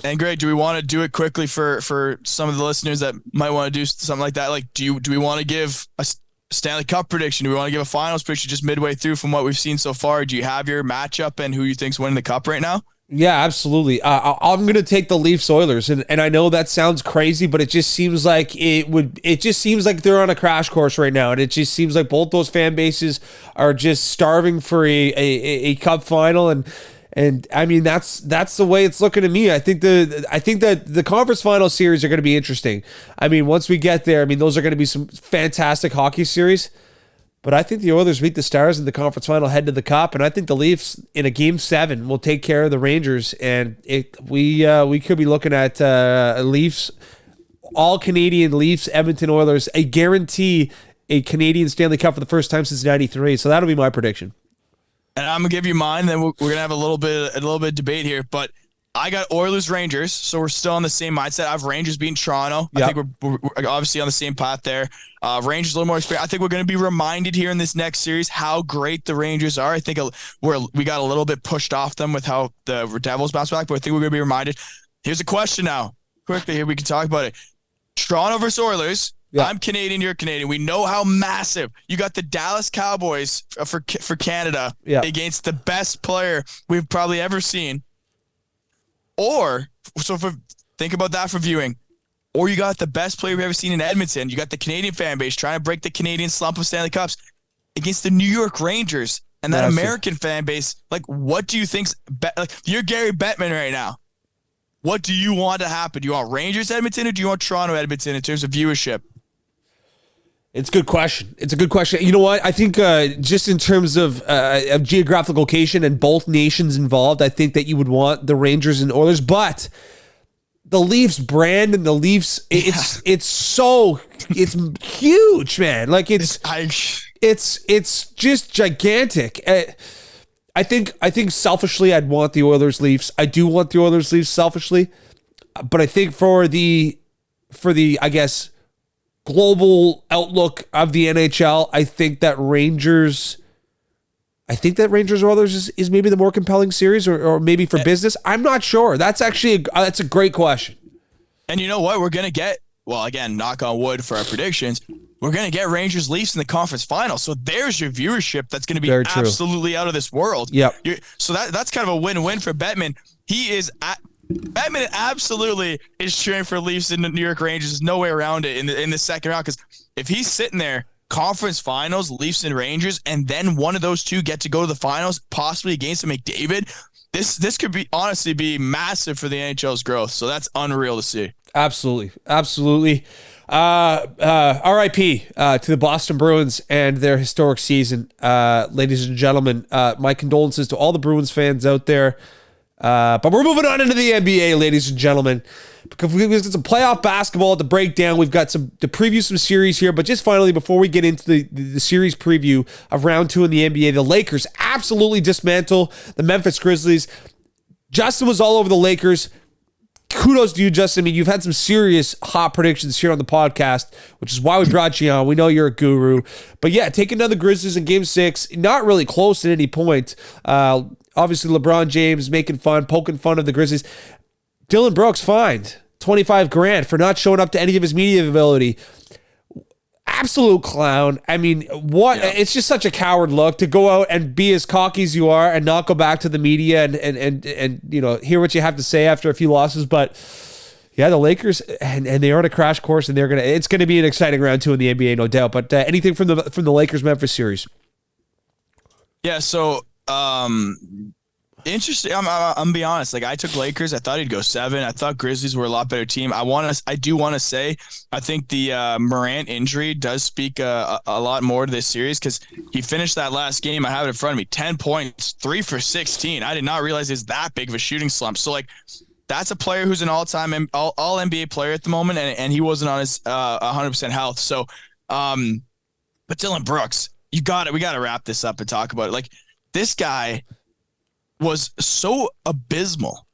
And Greg, do we want to do it quickly for some of the listeners that might want to do something like that? Like, do we want to give a Stanley Cup prediction? Do we want to give a finals prediction just midway through from what we've seen so far? Do you have your matchup and who you think's winning the cup right now? Yeah, absolutely. I'm going to take the Leafs Oilers, and I know that sounds crazy, but it just seems like they're on a crash course right now, and it just seems like both those fan bases are just starving for a cup final, and I mean that's the way it's looking to me. I think that the conference final series are going to be interesting. I mean, once we get there, I mean those are going to be some fantastic hockey series. But I think the Oilers beat the Stars in the conference final, head to the cup, and I think the Leafs in a Game 7 will take care of the Rangers, and we could be looking at Leafs, all Canadian Leafs, Edmonton Oilers, a guarantee a Canadian Stanley Cup for the first time since '93. So that'll be my prediction. And I'm gonna give you mine. Then we're gonna have a little bit of debate here, but I got Oilers Rangers, so we're still on the same mindset. I have Rangers beating Toronto. Yep. I think we're obviously on the same path there. Rangers a little more experience. I think we're going to be reminded here in this next series how great the Rangers are. I think we got a little bit pushed off them with how the Devils bounced back, but I think we're going to be reminded. Here's a question now. Quickly here, we can talk about it. Toronto versus Oilers. Yep. I'm Canadian, you're Canadian. We know how massive. You got the Dallas Cowboys for Canada against the best player we've probably ever seen. Think about that for viewing. Or you got the best player we've ever seen in Edmonton. You got the Canadian fan base trying to break the Canadian slump of Stanley Cups against the New York Rangers and that American fan base. Like, what do you think's you're Gary Bettman right now. What do you want to happen? Do you want Rangers Edmonton or do you want Toronto Edmonton in terms of viewership? It's a good question. You know what? I think just in terms of geographic location and both nations involved, I think that you would want the Rangers and Oilers, but the Leafs brand and the Leafs, it's huge, man. Like it's just gigantic. I think selfishly, I'd want the Oilers Leafs. I do want the Oilers Leafs selfishly, but I think for the I guess global outlook of the NHL, I think that Rangers Oilers is maybe the more compelling series, or maybe for business. I'm not sure. That's actually that's a great question. And you know what? We're gonna get, well, again, knock on wood for our predictions. We're gonna get Rangers Leafs in the conference final. So there's your viewership. That's gonna be absolutely out of this world. Yep. So that's kind of a win-win for Bettman. Bettman absolutely is cheering for Leafs and the New York Rangers. There's no way around it in the second round, because if he's sitting there, conference finals, Leafs and Rangers, and then one of those two get to go to the finals, possibly against a McDavid, this could be honestly be massive for the NHL's growth. So that's unreal to see. Absolutely. RIP to the Boston Bruins and their historic season. Ladies and gentlemen, my condolences to all the Bruins fans out there. But we're moving on into the NBA, ladies and gentlemen, because we've got some playoff basketball to break down. We've got to preview some series here, but just finally, before we get into the series preview of round 2 in the NBA, the Lakers absolutely dismantle the Memphis Grizzlies. Justin was all over the Lakers. Kudos to you, Justin. I mean, you've had some serious hot predictions here on the podcast, which is why we brought you on. We know you're a guru. But yeah, taking down the Grizzlies in Game 6, not really close at any point. Obviously, LeBron James poking fun of the Grizzlies. Dylan Brooks fined $25,000 for not showing up to any of his media availability. Absolute clown. I mean, what? Yeah. It's just such a coward look to go out and be as cocky as you are and not go back to the media and hear what you have to say after a few losses. But yeah, the Lakers and they are on a crash course, and it's gonna be an exciting round 2 in the NBA, no doubt. But anything from the Lakers Memphis series? Yeah. So Interesting. I'm gonna be honest. Like I took Lakers. I thought he'd go 7. I thought Grizzlies were a lot better team. I do want to say, I think the Morant injury does speak a lot more to this series because he finished that last game. I have it in front of me. 10 points, 3 for 16. I did not realize it's that big of a shooting slump. So like, that's a player who's an all-time all NBA player at the moment, and he wasn't on his 100% health. So, but Dylan Brooks, we got to wrap this up and talk about it. Like this guy was so abysmal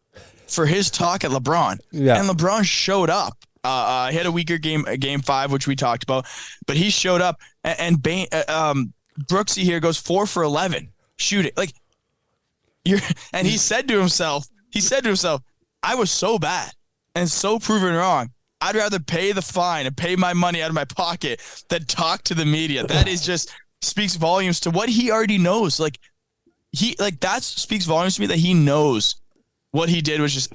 for his talk at LeBron. Yeah. And LeBron showed up. He had a weaker game 5, which we talked about, but he showed up and Brooksy here goes 4 for 11 shooting. Like and he said to himself, I was so bad and so proven wrong. I'd rather pay the fine and pay my money out of my pocket than talk to the media. That is just speaks volumes to what he already knows. That speaks volumes to me that he knows what he did was just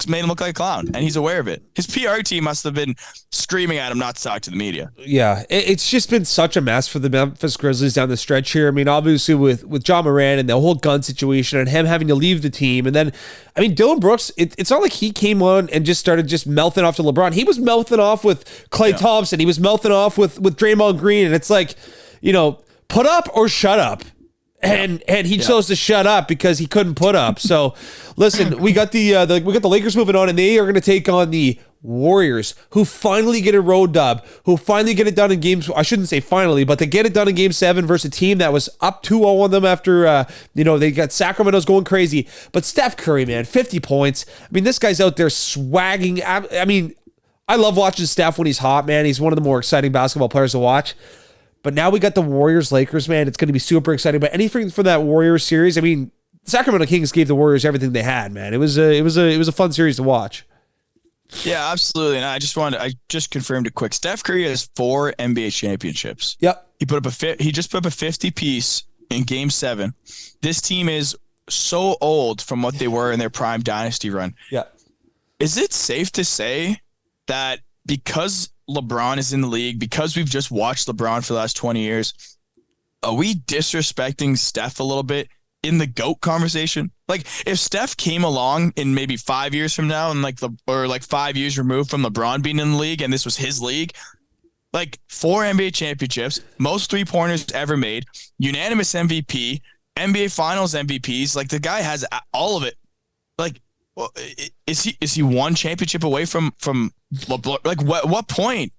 made him look like a clown, and he's aware of it. His PR team must have been screaming at him not to talk to the media. Yeah, it's just been such a mess for the Memphis Grizzlies down the stretch here. I mean, obviously with John Moran and the whole gun situation and him having to leave the team, and then, I mean, Dylan Brooks, it's not like he came on and just started just mouthing off to LeBron. He was mouthing off with Klay Thompson. He was mouthing off with Draymond Green, and it's like, put up or shut up. And he chose to shut up because he couldn't put up. So, listen, we got the Lakers moving on, and they are going to take on the Warriors, who finally get a road dub, who finally get it done in games. I shouldn't say finally, but they get it done in Game 7 versus a team that was up 2-0 on them after they got Sacramento's going crazy. But Steph Curry, man, 50 points. I mean, this guy's out there swagging. I mean, I love watching Steph when he's hot, man. He's one of the more exciting basketball players to watch. But now we got the Warriors-Lakers, man. It's going to be super exciting. But anything from that Warriors series, I mean, Sacramento Kings gave the Warriors everything they had, man. It was a fun series to watch. Yeah, absolutely. And I just confirmed it quick. Steph Curry has 4 NBA championships. Yep. He just put up a 50 piece in Game 7. This team is so old from what they were in their prime dynasty run. Yeah. Is it safe to say that because LeBron is in the league, because we've just watched LeBron for the last 20 years, are we disrespecting Steph a little bit in the GOAT conversation? Like, if Steph came along in maybe 5 years from now and 5 years removed from LeBron being in the league and this was his league, like 4 NBA championships, most 3-pointers ever made, unanimous MVP, NBA Finals MVPs, like the guy has all of it. Like, well, is he one championship away from LeBron? Like what point?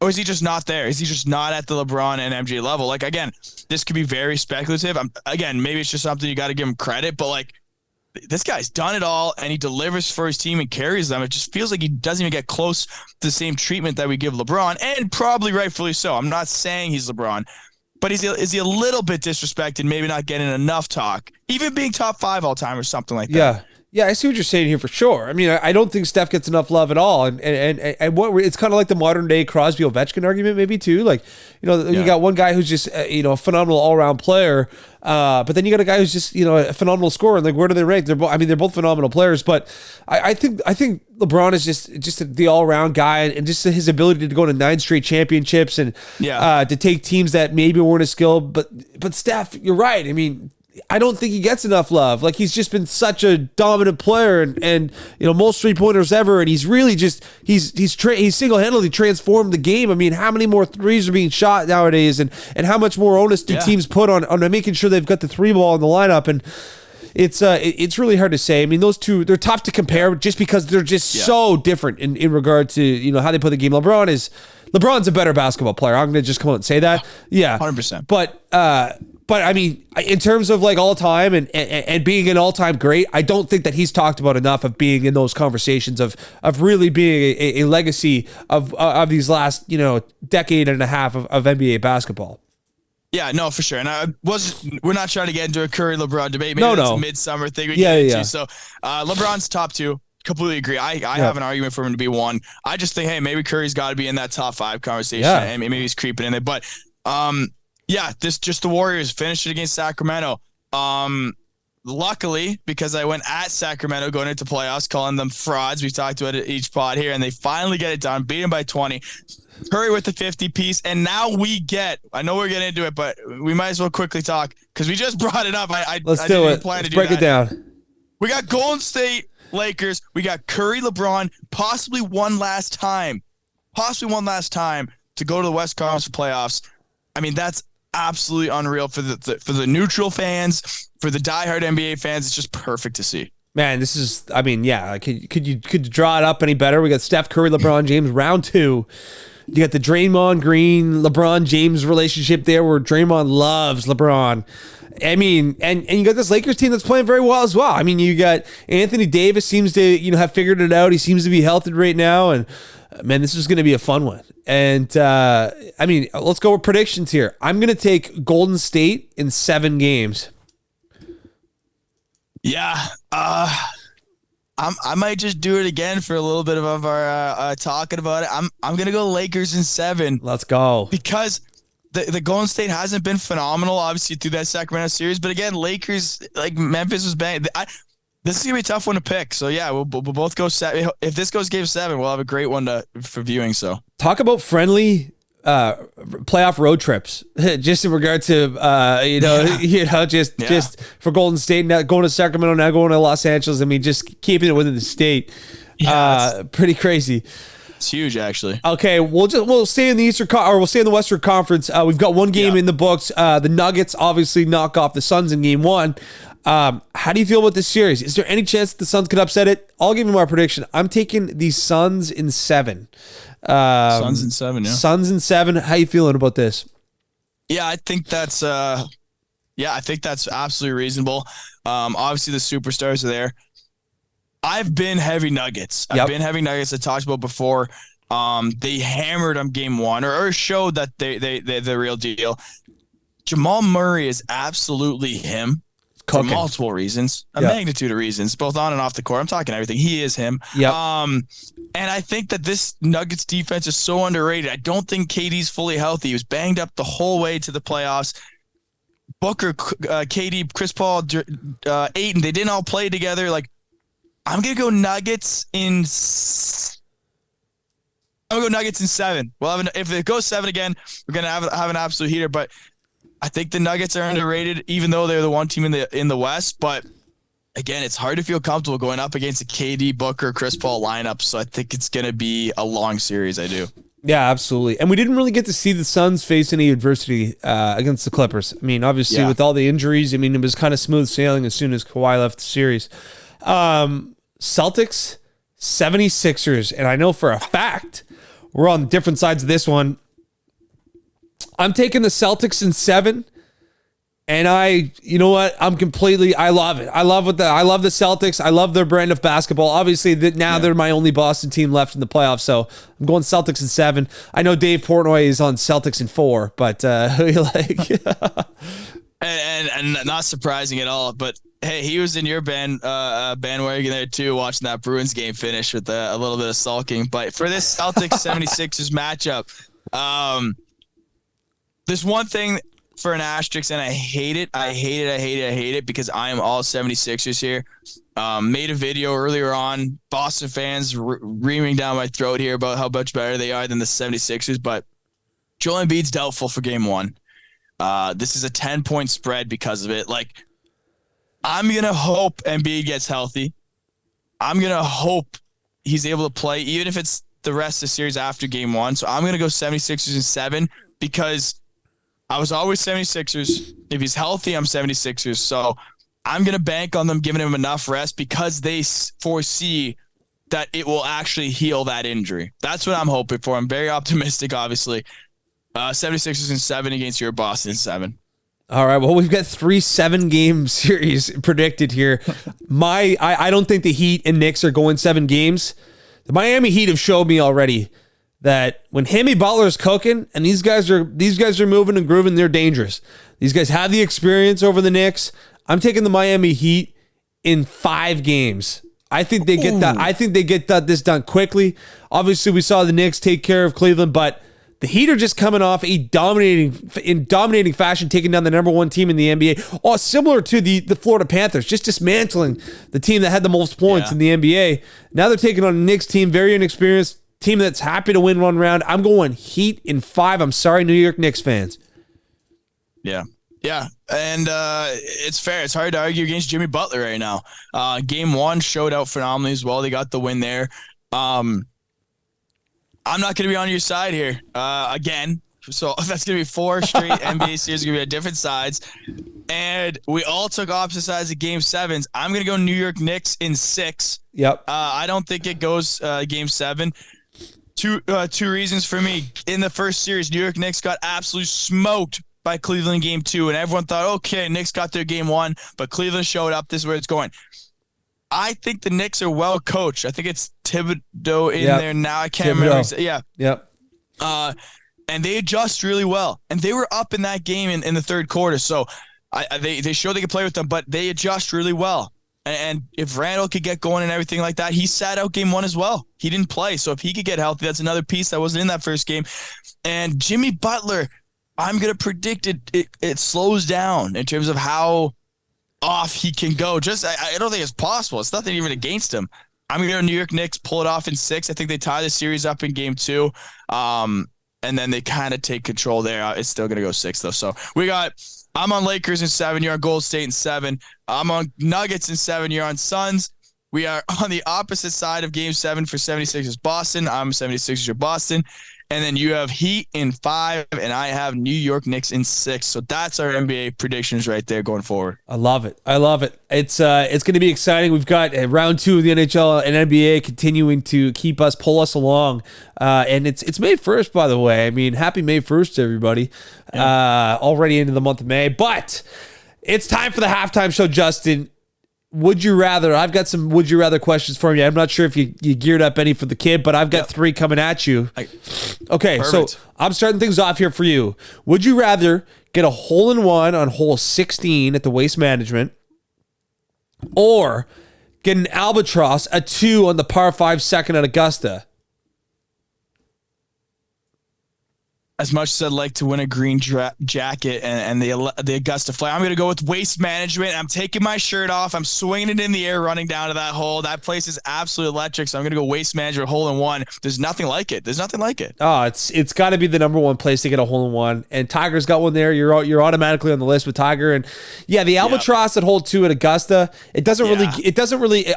Or is he just not there? Is he just not at the LeBron and MJ level? Like, again, this could be very speculative. Maybe it's just something you got to give him credit, but like this guy's done it all and he delivers for his team and carries them. It just feels like he doesn't even get close to the same treatment that we give LeBron, and probably rightfully so. I'm not saying he's LeBron, but is he a little bit disrespected, maybe not getting enough talk, even being top 5 all time or something like that? Yeah. Yeah, I see what you're saying here for sure. I mean, I don't think Steph gets enough love at all, and what it's kind of like the modern day Crosby Ovechkin argument, maybe too. Like, you got one guy who's just a phenomenal all around player, but then you got a guy who's just a phenomenal scorer. And like, where do they rank? They're both phenomenal players, but I think LeBron is just the all around guy, and just his ability to go to 9 straight championships and to take teams that maybe weren't as skilled. But Steph, you're right. I mean, I don't think he gets enough love. Like, he's just been such a dominant player and most 3-pointers ever. And he's really just, he's single-handedly transformed the game. I mean, how many more threes are being shot nowadays, and how much more onus do teams put on making sure they've got the 3-ball in the lineup? And it's really hard to say. I mean, those two, they're tough to compare just because they're just so different in regard to, how they play the game. LeBron's a better basketball player. I'm going to just come out and say that. Yeah. 100%. But I mean, in terms of like all time and being an all time great, I don't think that he's talked about enough of being in those conversations of really being a legacy of these last decade and a half of NBA basketball. Yeah, no, for sure. And we're not trying to get into a Curry LeBron debate. Maybe it's a midsummer thing we get into. So LeBron's top 2. Completely agree. I have an argument for him to be 1. I just think, hey, maybe Curry's got to be in that top 5 conversation, and maybe he's creeping in there. But this just the Warriors finished it against Sacramento. luckily, because I went at Sacramento going into playoffs, calling them frauds. We talked about it each pod here, and they finally get it done, beat them by 20. Curry with the 50 piece, and now we get, I know we're getting into it, but we might as well quickly talk because we just brought it up. Let's do it. Let's break it down. We got Golden State, Lakers. We got Curry, LeBron, possibly one last time to go to the West Conference playoffs. I mean, that's absolutely unreal for the neutral fans, for the diehard NBA fans. It's just perfect to see. Man, this is, I mean, yeah. Could you draw it up any better? We got Steph Curry, LeBron James, round 2. You got the Draymond Green, LeBron James relationship there where Draymond loves LeBron. I mean, and you got this Lakers team that's playing very well as well. I mean, you got Anthony Davis seems to, have figured it out. He seems to be healthy right now. And man, this is going to be a fun one. And I mean, let's go with predictions here. I'm going to take Golden State in 7 games. Yeah. I might just do it again for a little bit of our talking about it. I'm gonna go Lakers in 7. Let's go, because the Golden State hasn't been phenomenal, obviously, through that Sacramento series. But again, Lakers, like Memphis was bad. This is gonna be a tough one to pick. So yeah, we'll both go 7. If this goes game 7, we'll have a great one for viewing. So talk about friendly playoff road trips, just in regard to just for Golden State, now going to Sacramento, now going to Los Angeles. I mean, just keeping it within the state. Pretty crazy. It's huge, actually. Okay, we'll stay in the we'll stay in the Western Conference. We've got one game in the books. The Nuggets obviously knock off the Suns in game 1. How do you feel about this series? Is there any chance that the Suns could upset it? I'll give you my prediction. I'm taking the Suns in 7. Suns in 7, yeah. Suns in 7. How you feeling about this? Yeah, I think that's absolutely reasonable. Obviously the superstars are there. I've been heavy Nuggets. I talked about before. They hammered them game 1 or showed that they're the real deal. Jamal Murray is absolutely him. For multiple reasons, magnitude of reasons, both on and off the court. I'm talking everything. He is him. Yep. And I think that this Nuggets defense is so underrated. I don't think KD's fully healthy. He was banged up the whole way to the playoffs. Booker, KD, Chris Paul, Ayton, they didn't all play together. Like, I'm going to go Nuggets in 7. If it goes 7 again, we're going to have an absolute heater. But I think the Nuggets are underrated, even though they're the one team in the West. But again, it's hard to feel comfortable going up against a KD, Booker, Chris Paul lineup. So I think it's going to be a long series. I do. Yeah, absolutely. And we didn't really get to see the Suns face any adversity against the Clippers. I mean, obviously with all the injuries, I mean, it was kind of smooth sailing as soon as Kawhi left the series. Celtics, 76ers. And I know for a fact we're on different sides of this one. I'm taking the Celtics in 7, and you know what? I love it. I love the Celtics. I love their brand of basketball. Obviously, they're my only Boston team left in the playoffs, so I'm going Celtics in 7. I know Dave Portnoy is on Celtics in 4, but who you like? and not surprising at all. But hey, he was in your bandwagon there too, watching that Bruins game finish with a little bit of sulking. But for this Celtics 76ers matchup, there's one thing for an asterisk, and I hate it because I am all 76ers here. Made a video earlier on, Boston fans reaming down my throat here about how much better they are than the 76ers, but Joel Embiid's doubtful for game 1. This is a 10-point spread because of it. Like, I'm going to hope Embiid gets healthy. I'm going to hope he's able to play, even if it's the rest of the series after game 1. So I'm going to go 76ers in 7 because I was always 76ers. If he's healthy, I'm 76ers. So I'm going to bank on them giving him enough rest because they foresee that it will actually heal that injury. That's what I'm hoping for. I'm very optimistic, obviously. 76ers in 7 against your Boston in 7. All right. Well, we've got 3 7-game series predicted here. I don't think the Heat and Knicks are going 7 games. The Miami Heat have showed me already that when Jimmy Butler's cooking and these guys are moving and grooving, they're dangerous. These guys have the experience over the Knicks. I'm taking the Miami Heat in 5 games. I think they get that. I think they get this done quickly. Obviously, we saw the Knicks take care of Cleveland, but The Heat are just coming off in dominating fashion, taking down the number one team in the NBA. Oh, similar to the Florida Panthers, just dismantling the team that had the most points in the NBA. Now they're taking on a Knicks team, very inexperienced team that's happy to win one round. I'm going Heat in 5. I'm sorry, New York Knicks fans. Yeah. Yeah, and it's fair. It's hard to argue against Jimmy Butler right now. Game 1 showed out phenomenally as well. They got the win there. I'm not going to be on your side here again. So that's going to be 4 straight NBA series going to be at different sides. And we all took opposite sides of Game 7s. I'm going to go New York Knicks in 6. Yep. I don't think it goes Game 7. Two reasons for me. In the first series, New York Knicks got absolutely smoked by Cleveland Game 2. And everyone thought, okay, Knicks got their Game 1. But Cleveland showed up. This is where it's going. I think the Knicks are well coached. I think it's Thibodeau in there now. I can't remember. Yeah. Yep. And they adjust really well. And they were up in that game in the third quarter. So they showed they could play with them, but they adjust really well. And if Randall could get going and everything like that, he sat out Game 1 as well. He didn't play. So if he could get healthy, that's another piece that wasn't in that first game. And Jimmy Butler, I'm going to predict it slows down in terms of how off he can go. I don't think it's possible. It's nothing even against him. I'm going to go New York Knicks, pull it off in 6. I think they tie the series up in Game 2. And then they kind of take control there. It's still going to go 6, though. So I'm on Lakers in 7. You're on Gold State in 7. I'm on Nuggets in 7. You're on Suns. We are on the opposite side of Game 7 for 76ers Boston. I'm 76ers, you're Boston. And then you have Heat in 5, and I have New York Knicks in 6. So that's our NBA predictions right there going forward. I love it. It's going to be exciting. We've got round 2 of the NHL and NBA continuing to pull us along. And it's May 1st, by the way. I mean, happy May 1st to everybody. Already into the month of May. But it's time for the halftime show, Justin. Would you rather? I've got some would you rather questions for you. I'm not sure if you geared up any for the kid, but I've got 3 coming at you. Okay, perfect. So I'm starting things off here for you. Would you rather get a hole-in-one on hole 16 at the Waste Management, or get an albatross, a 2 on the par 5 second at Augusta? As much as I'd like to win a green jacket and the Augusta flag, I'm going to go with Waste Management. I'm taking my shirt off. I'm swinging it in the air, running down to that hole. That place is absolutely electric. So I'm going to go Waste Management hole-in-one. There's nothing like it. Oh, it's got to be the number one place to get a hole-in-one. And Tiger's got one there. You're automatically on the list with Tiger. And yeah, the albatross at hole 2 at Augusta. It doesn't really.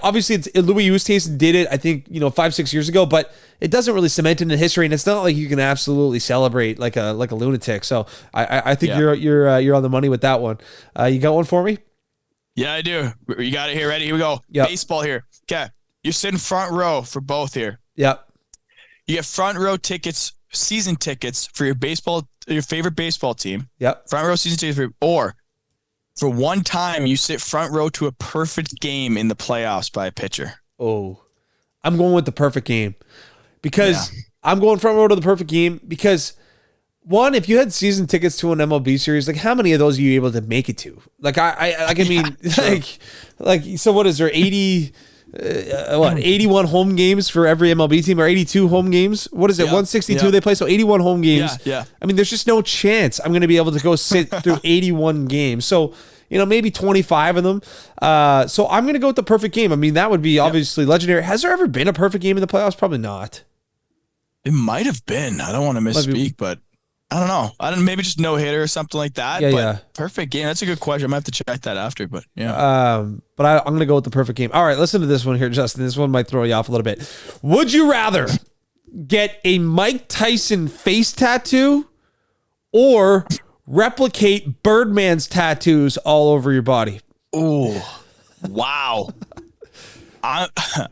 Obviously, it's Louis Oosthuizen did it. I think 5-6 years ago, but it doesn't really cement into history, and it's not like you can absolutely celebrate like a lunatic. So I think you're on the money with that one. You got one for me? Yeah, I do. You got it here. Ready? Here we go. Yep. Baseball here. Okay, you're sitting front row for both here. Yep. You get front row tickets, season tickets for your favorite baseball team. Yep. Front row season tickets, or for one time you sit front row to a perfect game in the playoffs by a pitcher. Oh, I'm going with the perfect game. Because I'm going front row to the perfect game because, one, if you had season tickets to an MLB series, like how many of those are you able to make it to? Like so what is there 81 home games for every MLB team, or 82 home games? What is it? 162 they play, so 81 home games. Yeah. I mean, there's just no chance I'm going to be able to go sit through 81 games. So maybe 25 of them. So I'm going to go with the perfect game. I mean, that would be obviously legendary. Has there ever been a perfect game in the playoffs? Probably not. It might have been. I don't want to misspeak, but I don't know. Maybe just no hitter or something like that. Perfect game. That's a good question. I might have to check that after, but yeah. But I'm going to go with the perfect game. All right, listen to this one here, Justin. This one might throw you off a little bit. Would you rather get a Mike Tyson face tattoo or replicate Birdman's tattoos all over your body? Oh, wow. I'm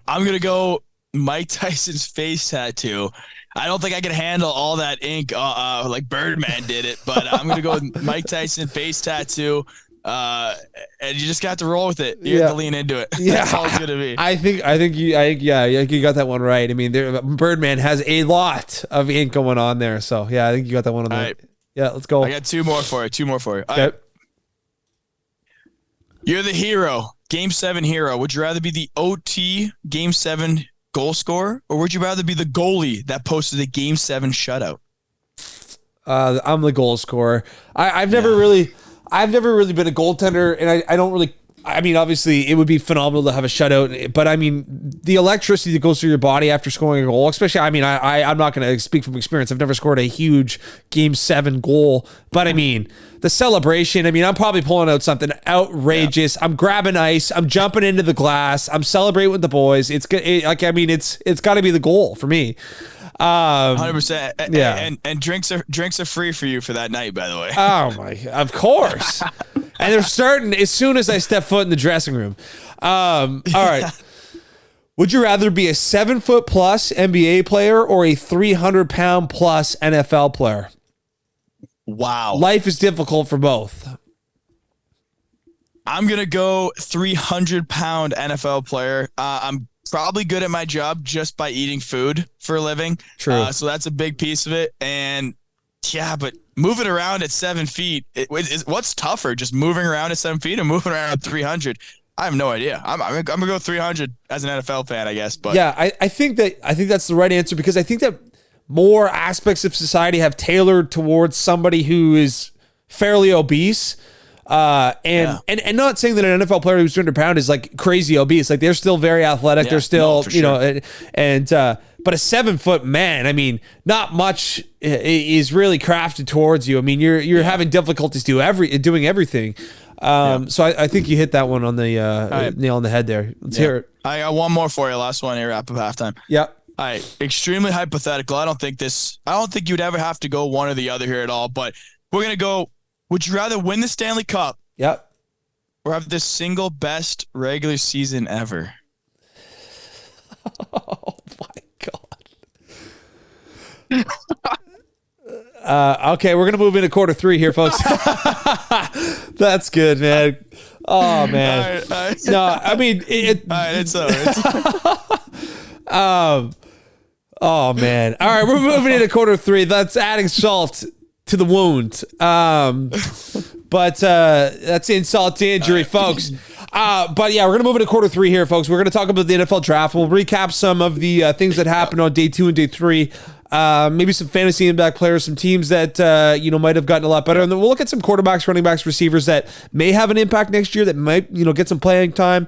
going to go Mike Tyson's face tattoo. I don't think I can handle all that ink like Birdman did it, but I'm going to go with Mike Tyson face tattoo. And you just got to roll with it. You have to lean into it. Yeah. That's all it's going to be. I think you got that one right. I mean, Birdman has a lot of ink going on there. So yeah, I think you got that one on there. Right. Yeah, let's go. I got 2 more for you. Okay. Right. You're the hero. Game 7 hero. Would you rather be the OT Game 7 goal scorer, or would you rather be the goalie that posted a Game 7 shutout? I'm the goal scorer. I've never really been a goaltender, and I don't really. I mean, obviously, it would be phenomenal to have a shutout, but I mean, the electricity that goes through your body after scoring a goal, especially, I mean, I'm not going to speak from experience. I've never scored a huge Game 7 goal, but I mean, the celebration, I mean, I'm probably pulling out something outrageous. Yeah. I'm grabbing ice. I'm jumping into the glass. I'm celebrating with the boys. It's got to be the goal for me. 100%. Yeah. And drinks are free for you for that night, by the way. Oh my, of course. And they're starting as soon as I step foot in the dressing room. All right. Would you rather be a 7-foot plus NBA player or a 300-pound plus NFL player? Wow. Life is difficult for both. I'm going to go 300-pound NFL player. I'm probably good at my job just by eating food for a living. True. So that's a big piece of it. And yeah, but moving around at 7 feet, what's tougher, just moving around at 7 feet or moving around at 300? I have no idea. I'm gonna go 300 as an NFL fan, I guess. But yeah, I think that's the right answer, because I think that more aspects of society have tailored towards somebody who is fairly obese. And not saying that an NFL player who's 200 pounds is like crazy obese. Like, they're still very athletic. They're still, but a 7-foot man, I mean, not much is really crafted towards you. I mean, you're having difficulties doing everything. So I think you hit that one on the nail on the head there. Let's hear it. I got one more for you. Last one here, wrap up halftime. Yep. All right. Extremely hypothetical. I don't think you'd ever have to go one or the other here at all, but we're going to go. Would you rather win the Stanley Cup? Yep. Or have the single best regular season ever? Oh my God. Okay, we're gonna move into quarter 3 here, folks. That's good, man. Oh man. All right. No, I mean all right, it's over. Oh man. All right, we're moving into quarter 3. That's adding salt to the wound. But that's insult to injury, folks. But yeah, we're going to move into quarter 3 here, folks. We're going to talk about the NFL draft. We'll recap some of the things that happened on day 2 and day 3. Maybe some fantasy impact players, some teams that, might have gotten a lot better. And then we'll look at some quarterbacks, running backs, receivers that may have an impact next year, that might, get some playing time.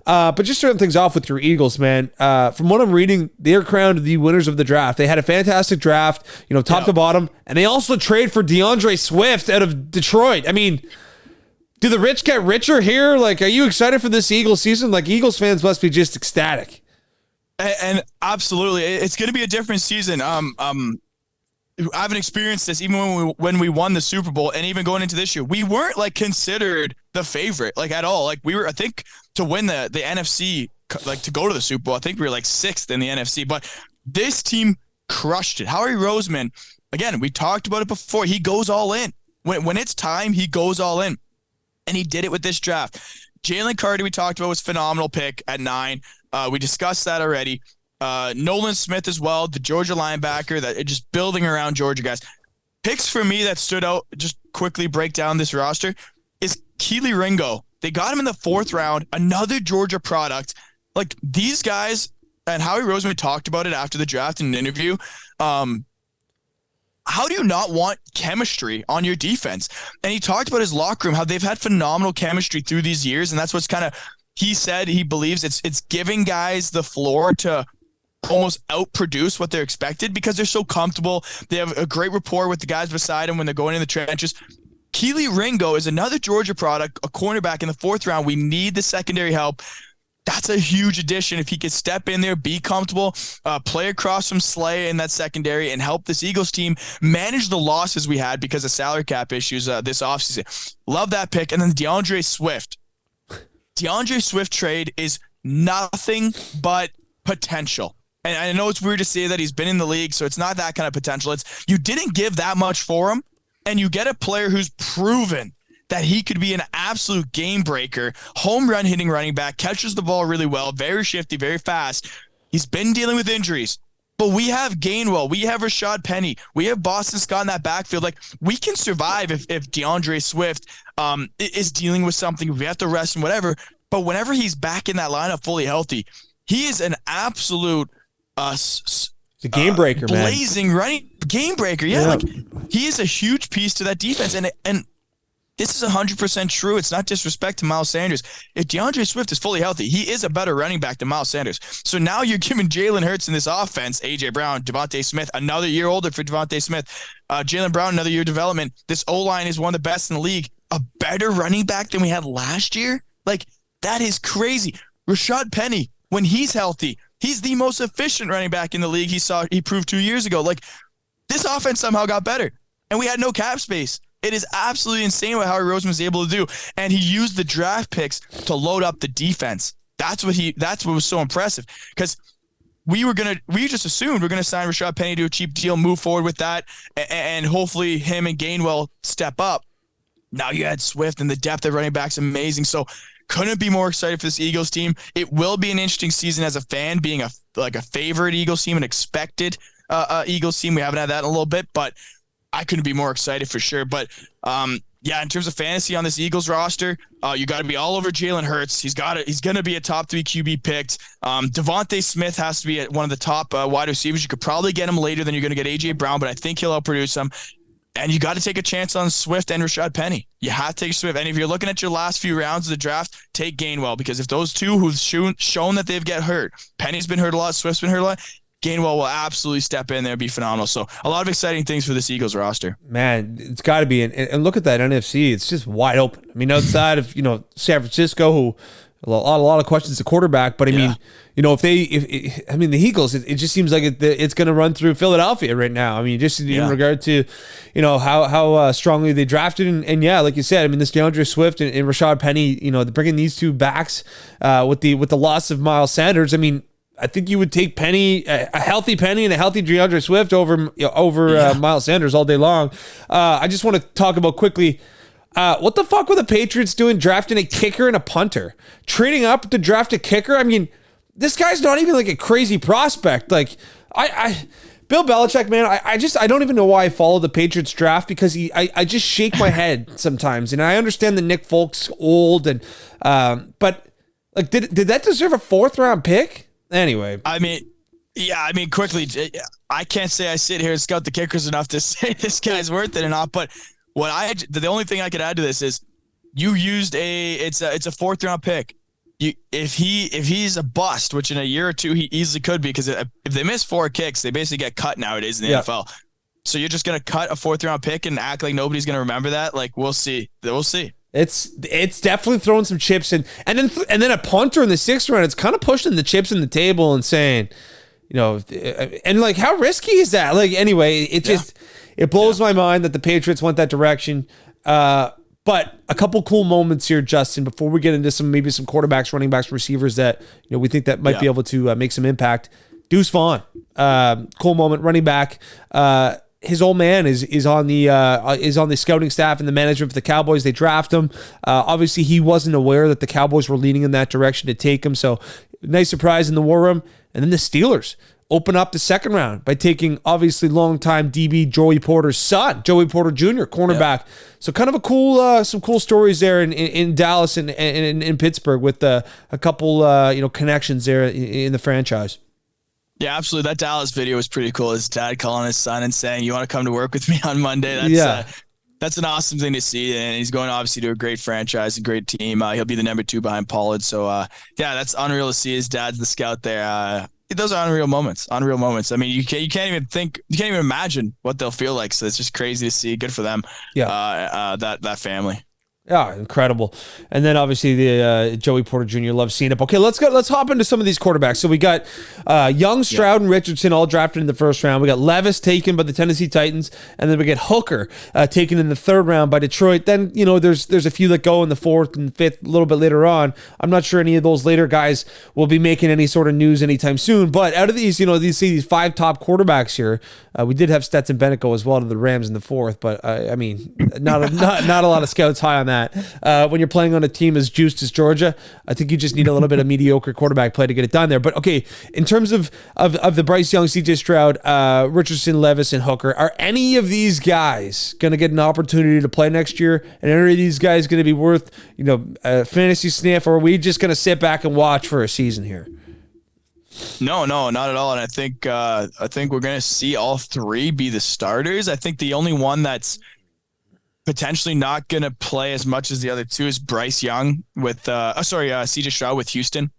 But just starting things off with your Eagles, man. From what I'm reading, they're crowned the winners of the draft. They had a fantastic draft, top to bottom. And they also trade for DeAndre Swift out of Detroit. I mean, do the rich get richer here? Like, are you excited for this Eagles season? Like, Eagles fans must be just ecstatic. And absolutely, it's going to be a different season. I haven't experienced this even when we won the Super Bowl, and even going into this year, we weren't like considered the favorite, like, at all. Like, we were, I think, to win the NFC, like to go to the Super Bowl, I think we were like 6th in the NFC. But this team crushed it. Howie Roseman, again, we talked about it before. He goes all in when it's time. He goes all in, and he did it with this draft. Jalen Carter, we talked about, was phenomenal pick at 9. We discussed that already. Nolan Smith as well, the Georgia linebacker, that just building around Georgia guys. Picks for me that stood out, just quickly break down this roster, is Keely Ringo. They got him in the 4th round, another Georgia product. Like, these guys, and Howie Roseman talked about it after the draft in an interview. How do you not want chemistry on your defense? And he talked about his locker room, how they've had phenomenal chemistry through these years, and that's what's kind of, he said he believes it's giving guys the floor to almost outproduce what they're expected because they're so comfortable. They have a great rapport with the guys beside them when they're going in the trenches. Keely Ringo is another Georgia product, a cornerback in the 4th round. We need the secondary help. That's a huge addition. If he could step in there, be comfortable, play across from Slay in that secondary, and help this Eagles team manage the losses we had because of salary cap issues this offseason. Love that pick. And then DeAndre Swift. DeAndre Swift trade is nothing but potential. And I know it's weird to say that he's been in the league, so it's not that kind of potential. It's, you didn't give that much for him, and you get a player who's proven that he could be an absolute game breaker, home run hitting running back, catches the ball really well, very shifty, very fast. He's been dealing with injuries, but we have Gainwell, we have Rashad Penny, we have Boston Scott in that backfield. Like, we can survive if DeAndre Swift is dealing with something. We have to rest and whatever, but whenever he's back in that lineup fully healthy, he is an absolute It's a game breaker, man. Blazing running game breaker. Yeah, like he is a huge piece to that defense. And this is 100% true. It's not disrespect to Miles Sanders. If DeAndre Swift is fully healthy, he is a better running back than Miles Sanders. So now you're giving Jalen Hurts in this offense, A.J. Brown, Devontae Smith, another year older for Devontae Smith, Jalen Brown, another year of development. This O-line is one of the best in the league. A better running back than we had last year? Like, that is crazy. Rashad Penny, when he's healthy, he's the most efficient running back in the league. He proved 2 years ago. Like, this offense somehow got better, and we had no cap space. It is absolutely insane what Howie Roseman was able to do, and he used the draft picks to load up the defense. That's what was so impressive, because we just assumed we're gonna sign Rashad Penny to a cheap deal, move forward with that, and hopefully him and Gainwell step up. Now you had Swift, and the depth of running backs amazing. So couldn't be more excited for this Eagles team. It will be an interesting season as a fan, being a favorite Eagles team, an expected Eagles team. We haven't had that in a little bit, but I couldn't be more excited for sure. But in terms of fantasy on this Eagles roster, you got to be all over Jalen Hurts. He's going to be a top 3 QB picked. Devontae Smith has to be one of the top wide receivers. You could probably get him later than you're going to get A.J. Brown, but I think he'll outproduce him. And you got to take a chance on Swift and Rashad Penny. You have to take Swift. And if you're looking at your last few rounds of the draft, take Gainwell, because if those two who've shown that they've get hurt, Penny's been hurt a lot, Swift's been hurt a lot, Gainwell will absolutely step in there and be phenomenal. So a lot of exciting things for this Eagles roster. Man, it's got to be. And look at that NFC. It's just wide open. I mean, outside of, San Francisco, who a lot of questions at quarterback. But I mean, if the Eagles, it just seems like it's going to run through Philadelphia right now. I mean, just in regard to, how strongly they drafted. And like you said, I mean, this DeAndre Swift and Rashad Penny, bringing these two backs with the loss of Miles Sanders. I mean, I think you would take Penny, a healthy Penny and a healthy DeAndre Swift over Miles Sanders all day long. I just want to talk about quickly, what the fuck were the Patriots doing drafting a kicker and a punter? Trading up to draft a kicker? I mean, this guy's not even like a crazy prospect. Like, Bill Belichick, man, I don't even know why I follow the Patriots draft, because I just shake my head sometimes. And I understand that Nick Folk's old, and but like, did that deserve a 4th round pick? Anyway, quickly, I can't say I sit here and scout the kickers enough to say this guy's worth it or not. But the only thing I could add to this is you used it's a 4th round pick. If he's a bust, which in a year or two he easily could be, because if they miss 4 kicks, they basically get cut nowadays in the NFL. So you're just gonna cut a 4th round pick and act like nobody's gonna remember that? Like, we'll see. It's definitely throwing some chips in, and then a punter in the 6th round. It's kind of pushing the chips in the table and saying, and like, how risky is that? Like, anyway, it blows my mind that the Patriots went that direction. But a couple cool moments here, Justin, before we get into maybe some quarterbacks, running backs, receivers that we think that might be able to make some impact. Deuce Vaughn, cool moment, running back. His old man is on the scouting staff and the management for the Cowboys. They draft him. Obviously, he wasn't aware that the Cowboys were leaning in that direction to take him. So, nice surprise in the war room. And then the Steelers open up the 2nd round by taking, obviously, longtime DB Joey Porter's son, Joey Porter Jr., cornerback. So, kind of a cool, some cool stories there in Dallas and in Pittsburgh with a couple, connections there in the franchise. Yeah, absolutely. That Dallas video was pretty cool. His dad calling his son and saying, "You want to come to work with me on Monday?" That's an awesome thing to see. And he's going obviously to a great franchise, a great team. He'll be the number 2 behind Pollard. So that's unreal to see. His dad's the scout there. Those are unreal moments. I mean, you can't even imagine what they'll feel like. So it's just crazy to see. Good for them. Yeah. That family. Yeah, incredible. And then obviously the Joey Porter Jr. loves seeing it. Okay, let's hop into some of these quarterbacks. So we got Young, Stroud, and Richardson all drafted in the 1st round. We got Levis taken by the Tennessee Titans, and then we get Hooker taken in the 3rd round by Detroit. Then there's a few that go in the 4th and 5th a little bit later on. I'm not sure any of those later guys will be making any sort of news anytime soon. But out of these, these 5 top quarterbacks here, we did have Stetson Bennett go as well to the Rams in the 4th. But I mean, not a lot of scouts high on that. When you're playing on a team as juiced as Georgia, I think you just need a little bit of mediocre quarterback play to get it done there. But okay, in terms of the Bryce Young, CJ Stroud, Richardson, Levis, and Hooker, are any of these guys going to get an opportunity to play next year? And are any of these guys going to be worth a fantasy sniff, or are we just going to sit back and watch for a season here? No, not at all. And I think we're gonna see all three be the starters. I think the only one that's potentially not gonna play as much as the other two is Bryce Young with CJ Stroud with Houston.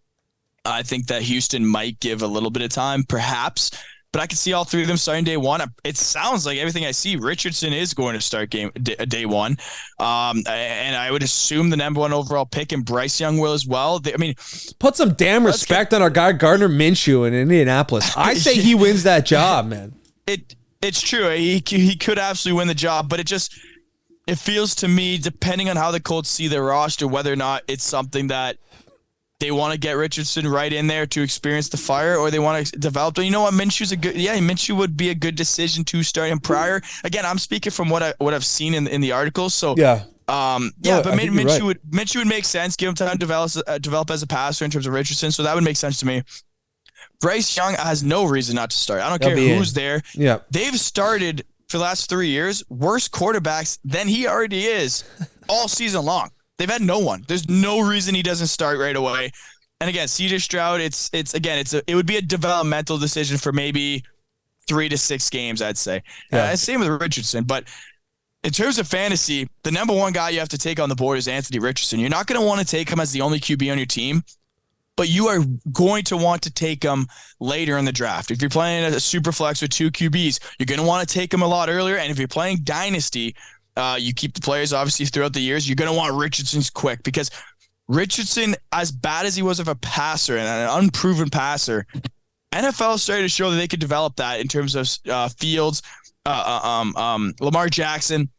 I think that Houston might give a little bit of time, perhaps, but I can see all three of them starting day one. It sounds like everything I see, Richardson is going to start day one, and I would assume the number one overall pick and Bryce Young will as well. Put some damn respect on our guy Gardner Minshew in Indianapolis. I say he wins that job, man. It's true. He could absolutely win the job, but it feels to me, depending on how the Colts see their roster, whether or not it's something that they want to get Richardson right in there to experience the fire, or they want to develop. You know what? Minshew would be a good decision to start him prior. Again, I'm speaking from what I've seen in the articles. So yeah. Minshew would make sense. Give him time to develop as a passer in terms of Richardson. So that would make sense to me. Bryce Young has no reason not to start. I don't care who's there. Yeah. They've started for the last 3 years worse quarterbacks than he already is all season long. They've had no one. There's no reason he doesn't start right away. And again, CJ Stroud, it would be a developmental decision for maybe 3 to 6 games, I'd say. Yeah. Same with Richardson. But in terms of fantasy, the number one guy you have to take on the board is Anthony Richardson. You're not going to want to take him as the only QB on your team, but you are going to want to take him later in the draft. If you're playing a super flex with 2 QBs, you're going to want to take him a lot earlier. And if you're playing Dynasty, you keep the players obviously throughout the years. You're going to want Richardson's quick, because Richardson, as bad as he was of a passer and an unproven passer, NFL started to show that they could develop that in terms of Fields, Lamar Jackson.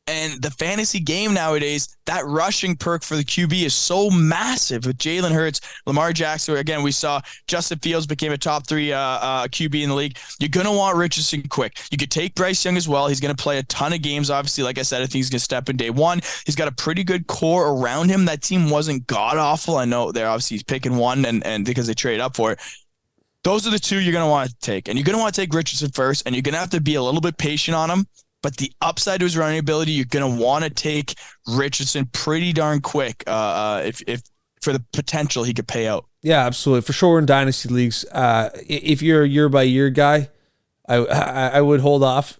And the fantasy game nowadays, that rushing perk for the QB is so massive with Jalen Hurts, Lamar Jackson. Again, we saw Justin Fields became a top 3 QB in the league. You're going to want Richardson quick. You could take Bryce Young as well. He's going to play a ton of games. Obviously, like I said, I think he's going to step in day one. He's got a pretty good core around him. That team wasn't god-awful. I know they're obviously picking one and because they trade up for it. Those are the two you're going to want to take. And you're going to want to take Richardson first, and you're going to have to be a little bit patient on him. But the upside to his running ability, you're going to want to take Richardson pretty darn quick if for the potential he could pay out. Yeah, absolutely. For sure in dynasty leagues. If you're a year-by-year guy, I would hold off.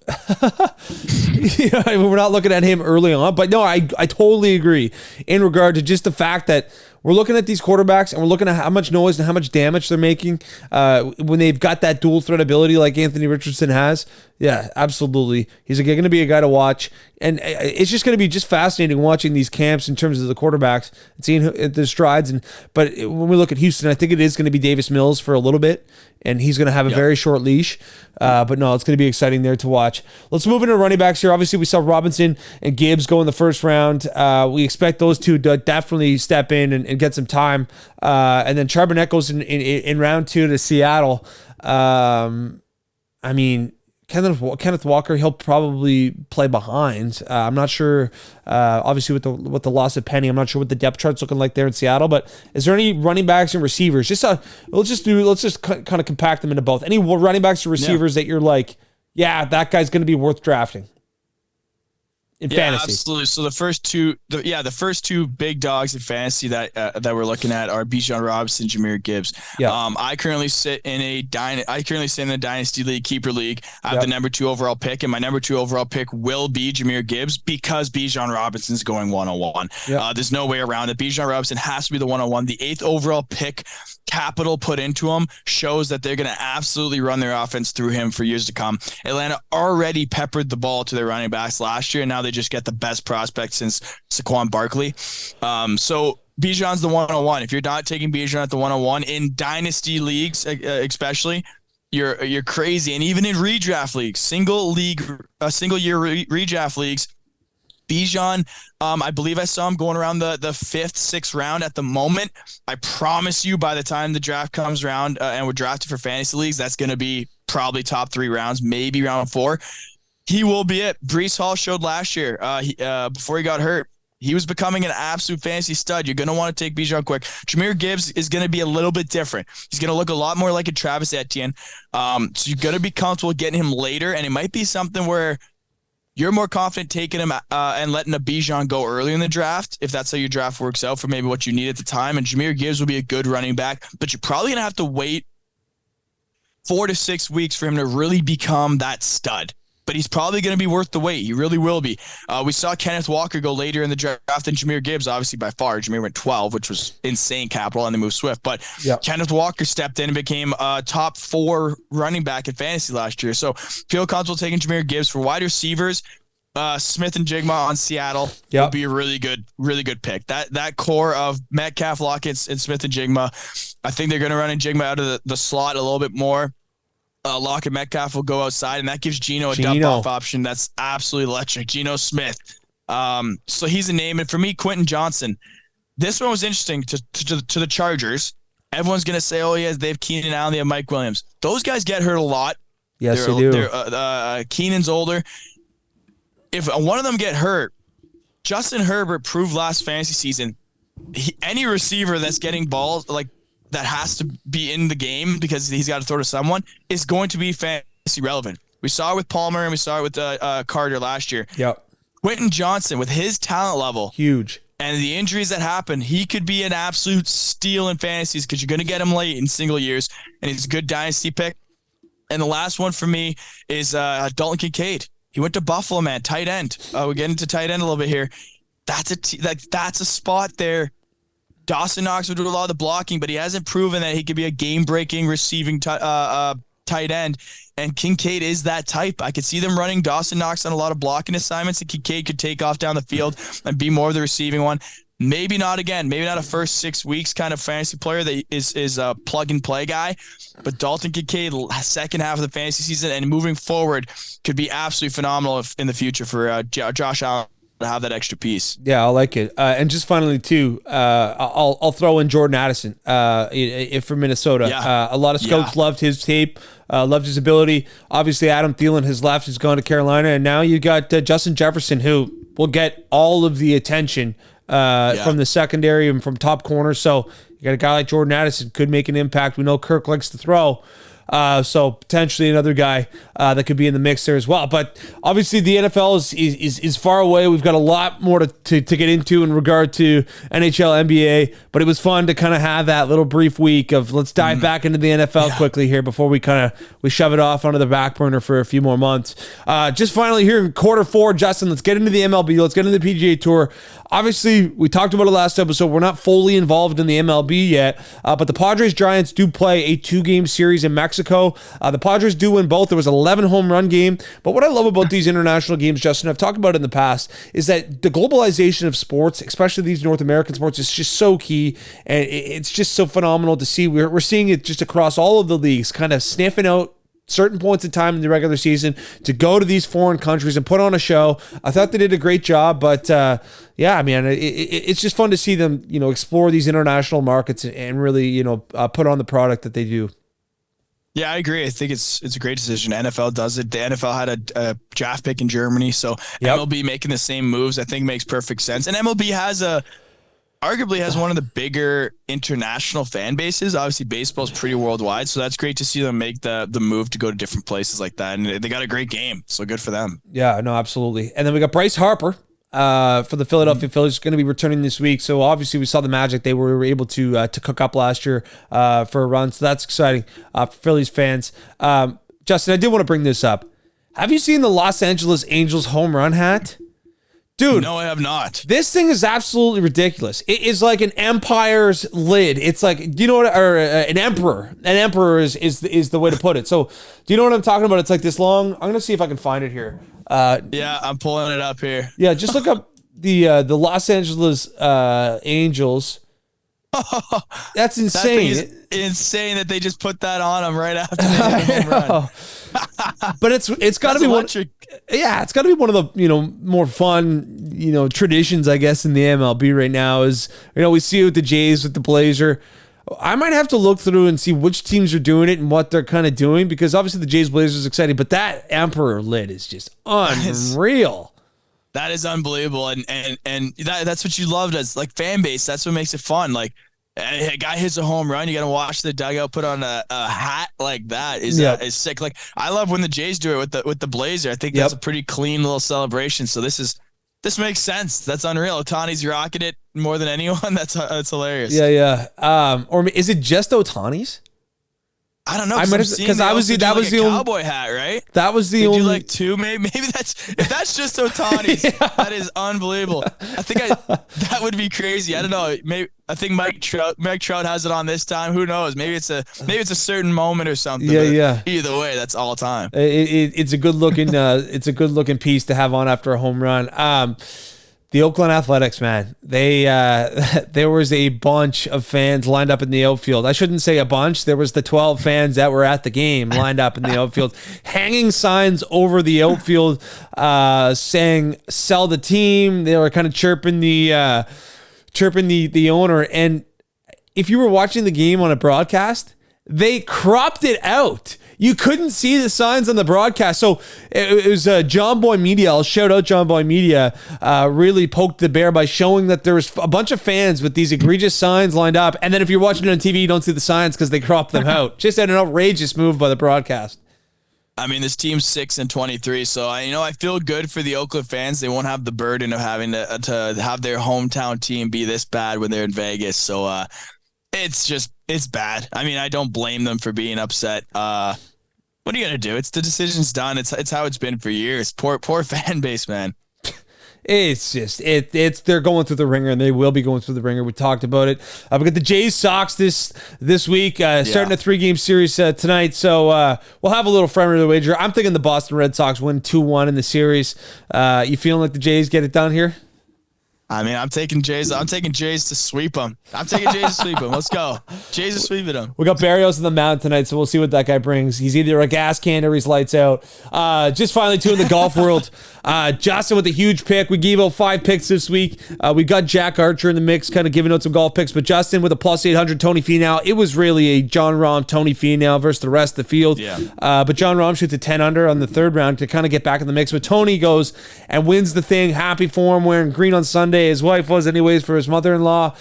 We're not looking at him early on. But no, I totally agree in regard to just the fact that we're looking at these quarterbacks and we're looking at how much noise and how much damage they're making when they've got that dual threat ability like Anthony Richardson has. Yeah, absolutely. He's going to be a guy to watch. And it's just going to be just fascinating watching these camps in terms of the quarterbacks and seeing the strides. But when we look at Houston, I think it is going to be Davis Mills for a little bit, and he's going to have a very short leash. But no, it's going to be exciting there to watch. Let's move into running backs here. Obviously, we saw Robinson and Gibbs go in the first round. We expect those two to definitely step in and get some time. And then Charbonnet goes in round 2 to Seattle. Kenneth Walker, he'll probably play behind. I'm not sure. Obviously, with the loss of Penny, I'm not sure what the depth chart's looking like there in Seattle. But is there any running backs and receivers? Let's just kind of compact them into both. Any running backs or receivers that you're like, yeah, that guy's going to be worth drafting in fantasy? Absolutely. So the first two big dogs in fantasy that we're looking at are Bijan Robinson, Jahmyr Gibbs. Yeah. I currently sit in a dynasty league, keeper league. I have the number 2 overall pick, and my number 2 overall pick will be Jahmyr Gibbs because Bijan Robinson's going 101. There's no way around it. Bijan Robinson has to be the 101. The 8th overall pick, capital put into him, shows that they're going to absolutely run their offense through him for years to come. Atlanta already peppered the ball to their running backs last year, and now they just get the best prospect since Saquon Barkley. So Bijan's the 101. If you're not taking Bijan at the 101 in dynasty leagues, especially, you're crazy. And even in redraft leagues, single year redraft leagues, Bijan, I believe I saw him going around the 5th, 6th round at the moment. I promise you, by the time the draft comes around and we're drafted for fantasy leagues, that's going to be probably top 3 rounds, maybe round 4. He will be it. Breece Hall showed last year before he got hurt. He was becoming an absolute fantasy stud. You're going to want to take Bijan quick. Jahmyr Gibbs is going to be a little bit different. He's going to look a lot more like a Travis Etienne. So you're going to be comfortable getting him later, and it might be something where you're more confident taking him and letting a Bijan go early in the draft, if that's how your draft works out for maybe what you need at the time. And Jahmyr Gibbs will be a good running back, but you're probably going to have to wait 4 to 6 weeks for him to really become that stud. But he's probably going to be worth the wait. He really will be. We saw Kenneth Walker go later in the draft than Jahmyr Gibbs, obviously by far. Jahmyr went 12, which was insane capital, and they moved Swift. But Kenneth Walker stepped in and became a top 4 running back in fantasy last year. So feel comfortable taking Jahmyr Gibbs. For wide receivers, Smith and Jigma on Seattle would be a really good pick. That core of Metcalf, Lockett, and Smith and Jigma, I think they're going to run in Jigma out of the slot a little bit more. Lockett Metcalf will go outside, and that gives Geno a dump-off option that's absolutely electric. Geno Smith. So he's a name. And for me, Quentin Johnson. This one was interesting to the Chargers. Everyone's going to say, oh, yeah, they have Keenan Allen, they have Mike Williams. Those guys get hurt a lot. Yes, they do. Keenan's older. If one of them get hurt, Justin Herbert proved last fantasy season, any receiver that's getting balls, like, that has to be in the game because he's got to throw to someone, is going to be fantasy relevant. We saw it with Palmer and we saw it with Carter last year. Yep. Quentin Johnson, with his talent level, huge, and the injuries that happen, he could be an absolute steal in fantasies because you're going to get him late in single years, and he's a good dynasty pick. And the last one for me is Dalton Kincaid. He went to Buffalo, man, tight end. We're getting to tight end a little bit here. That's a spot there. Dawson Knox would do a lot of the blocking, but he hasn't proven that he could be a game-breaking receiving tight end. And Kincaid is that type. I could see them running Dawson Knox on a lot of blocking assignments, and Kincaid could take off down the field and be more of the receiving one. Maybe not again. Maybe not a first 6 weeks kind of fantasy player that is a plug-and-play guy. But Dalton Kincaid, second half of the fantasy season and moving forward, could be absolutely phenomenal in the future for Josh Allen to have that extra piece. Yeah, I like it. And just finally, too, I'll throw in Jordan Addison from Minnesota. Yeah. A lot of scouts loved his tape, loved his ability. Obviously, Adam Thielen has left. He's gone to Carolina. And now you got Justin Jefferson, who will get all of the attention from the secondary and from top corners. So you got a guy like Jordan Addison could make an impact. We know Kirk likes to throw. So potentially another guy that could be in the mix there as well. But obviously the NFL is far away. We've got a lot more to get into in regard to NHL, NBA. But it was fun to kind of have that little brief week of let's dive back into the NFL quickly here before we shove it off onto the back burner for a few more months. Just finally here in quarter 4, Justin, let's get into the MLB. Let's get into the PGA Tour. Obviously, we talked about it last episode. We're not fully involved in the MLB yet, but the Padres-Giants do play a 2-game series in Mexico. The Padres do win both. There was an 11 home run game. But what I love about these international games, Justin, I've talked about it in the past, is that the globalization of sports, especially these North American sports, is just so key. And it's just so phenomenal to see. We're seeing it just across all of the leagues, kind of sniffing out certain points in time in the regular season to go to these foreign countries and put on a show. I thought they did a great job, but yeah, man, it's just fun to see them, explore these international markets and really, put on the product that they do. Yeah, I agree. I think it's a great decision. NFL does it. The NFL had a draft pick in Germany, so MLB making the same moves, I think makes perfect sense. And MLB arguably has one of the bigger international fan bases. Obviously, baseball is pretty worldwide, so that's great to see them make the move to go to different places like that. And they got a great game, so good for them. Yeah, no, absolutely. And then we got Bryce Harper for the Philadelphia Phillies, going to be returning this week. So obviously, we saw the magic they were able to cook up last year for a run. So that's exciting for Phillies fans. Justin, I did want to bring this up. Have you seen the Los Angeles Angels home run hat? Dude, no, I have not. This thing is absolutely ridiculous. It is like an empire's lid. It's like, do you know what? Or an emperor. An emperor is the way to put it. So, do you know what I'm talking about? It's like this long. I'm gonna see if I can find it here. Yeah, I'm pulling it up here. Yeah, just look up the Los Angeles Angels. That's insane. That thing is insane that they just put that on them right after they hit home run. But it's got to be electric. It's got to be one of the more fun traditions, I guess, in the MLB right now. Is we see it with the Jays, with the Blazer. I might have to look through and see which teams are doing it and what they're kind of doing, because obviously the Jays Blazers is exciting, but that Emperor lid is just unreal. That is unbelievable, and that's what you loved as like fan base. That's what makes it fun. Like a guy hits a home run, you got to watch the dugout put on a hat like that is sick. Like I love when the Jays do it with the Blazer. I think that's a pretty clean little celebration. So this makes sense. That's unreal. Ohtani's rocking it more than anyone. That's hilarious. Yeah. Or is it just Ohtani's? I don't know I might have because that was the cowboy hat, right? That was the they only do like two, maybe that's just Otani's. Yeah. That is unbelievable. I think that would be crazy. I don't know. Maybe I think Mike Trout has it on this time. Who knows? Maybe it's a certain moment or something. Yeah. Either way, that's all time. It's a good looking piece to have on after a home run. The Oakland Athletics, man, there was a bunch of fans lined up in the outfield. I shouldn't say a bunch. There was the 12 fans that were at the game lined up in the outfield, hanging signs over the outfield, saying "sell the team." They were kind of chirping the owner. And if you were watching the game on a broadcast, they cropped it out. You couldn't see the signs on the broadcast. So it was John Boy Media. I'll shout out John Boy Media. Really poked the bear by showing that there was a bunch of fans with these egregious signs lined up. And then if you're watching it on TV, you don't see the signs because they cropped them out. Just an outrageous move by the broadcast. I mean, this team's 6-23, so I feel good for the Oakland fans. They won't have the burden of having to have their hometown team be this bad when they're in Vegas. So it's bad. I mean, I don't blame them for being upset. What are you gonna do? It's the decision's done. It's how it's been for years. Poor fan base, man. It's just they're going through the ringer, and they will be going through the ringer. We talked about it. We got the Jays Sox this week, starting a 3-game series tonight. So we'll have a little friendly wager. I'm thinking the Boston Red Sox win 2-1 in the series. You feeling like the Jays get it done here? I mean, I'm taking Jays to sweep them. Let's go. Jays are sweeping them. We got Barrios on the mound tonight, so we'll see what that guy brings. He's either a gas can or he's lights out. Just finally, too, in the golf world, Justin with a huge pick. We gave out 5 picks this week. We got Jack Archer in the mix, kind of giving out some golf picks, but Justin with a plus 800 Tony Finau. It was really a John Rahm, Tony Finau versus the rest of the field. Yeah. But John Rahm shoots a 10 under on the third round to kind of get back in the mix. But Tony goes and wins the thing. Happy for him, wearing green on Sunday. His wife was anyways for his mother-in-law.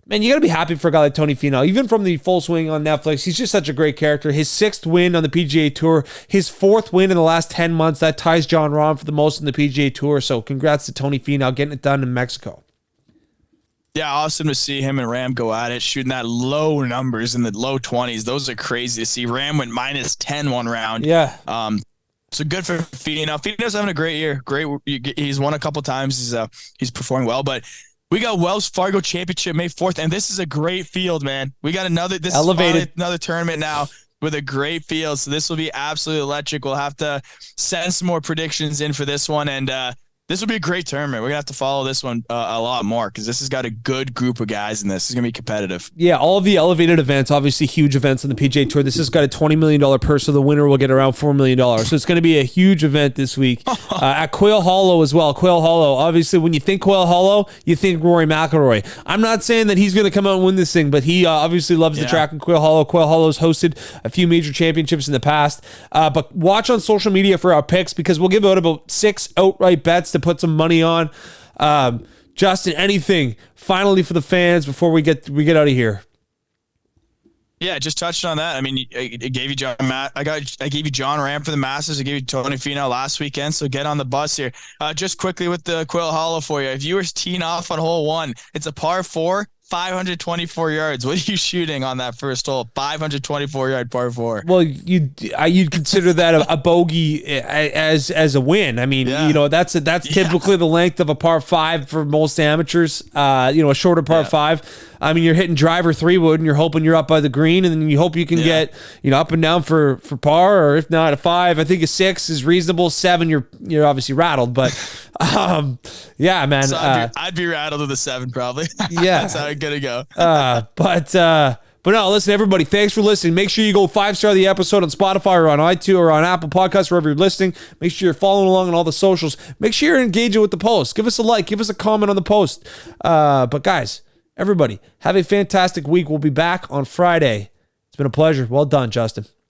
Man, you got to be happy for a guy like Tony Finau. Even from the Full Swing on Netflix, he's just such a great character. His 6th win on the PGA Tour, his 4th win in the last 10 months. That ties John Rahm for the most in the PGA Tour. So congrats to Tony Finau getting it done in Mexico. Yeah, awesome to see him and Ram go at it, shooting that low numbers in the low 20s. Those are crazy to see. Ram went -10 one round. Yeah. So good for Finau. Finau's having a great year. He's won a couple times. He's performing well, but we got Wells Fargo Championship May 4th, and this is a great field, man. We got another tournament now with a great field, so this will be absolutely electric. We'll have to send some more predictions in for this one, and this will be a great tournament. We're going to have to follow this one a lot more because this has got a good group of guys in this. It's going to be competitive. Yeah, all of the elevated events, obviously huge events on the PGA Tour. This has got a $20 million purse, so the winner will get around $4 million. So it's going to be a huge event this week at Quail Hollow as well. Quail Hollow, obviously, when you think Quail Hollow, you think Rory McIlroy. I'm not saying that he's going to come out and win this thing, but he obviously loves the track in Quail Hollow. Quail Hollow's hosted a few major championships in the past. But watch on social media for our picks because we'll give out about 6 outright bets to put some money on. Justin, anything finally for the fans before we get out of here? Yeah, just touched on that. I mean, I gave you I gave you John Ram for the Masters. I gave you Tony Finau last weekend. So get on the bus here. Just quickly with the Quail Hollow for you. If you were teeing off on hole 1, it's a par 4. 524 yards. What are you shooting on that first hole? 524-yard par 4. Well, you'd consider that a bogey as a win. I mean, that's typically the length of a par 5 for most amateurs. A shorter par 5. I mean, you're hitting driver 3-wood, and you're hoping you're up by the green, and then you hope you can get up and down for par, or if not a 5. I think a 6 is reasonable. 7, you're obviously rattled, but yeah, man. So I'd be rattled with a 7 probably. Yeah, that's how it's gonna go. But no, listen, everybody, thanks for listening. Make sure you go 5-star the episode on Spotify or on iTunes or on Apple Podcasts, wherever you're listening. Make sure you're following along on all the socials. Make sure you're engaging with the post. Give us a like. Give us a comment on the post. But guys, everybody, have a fantastic week. We'll be back on Friday. It's been a pleasure. Well done, Justin.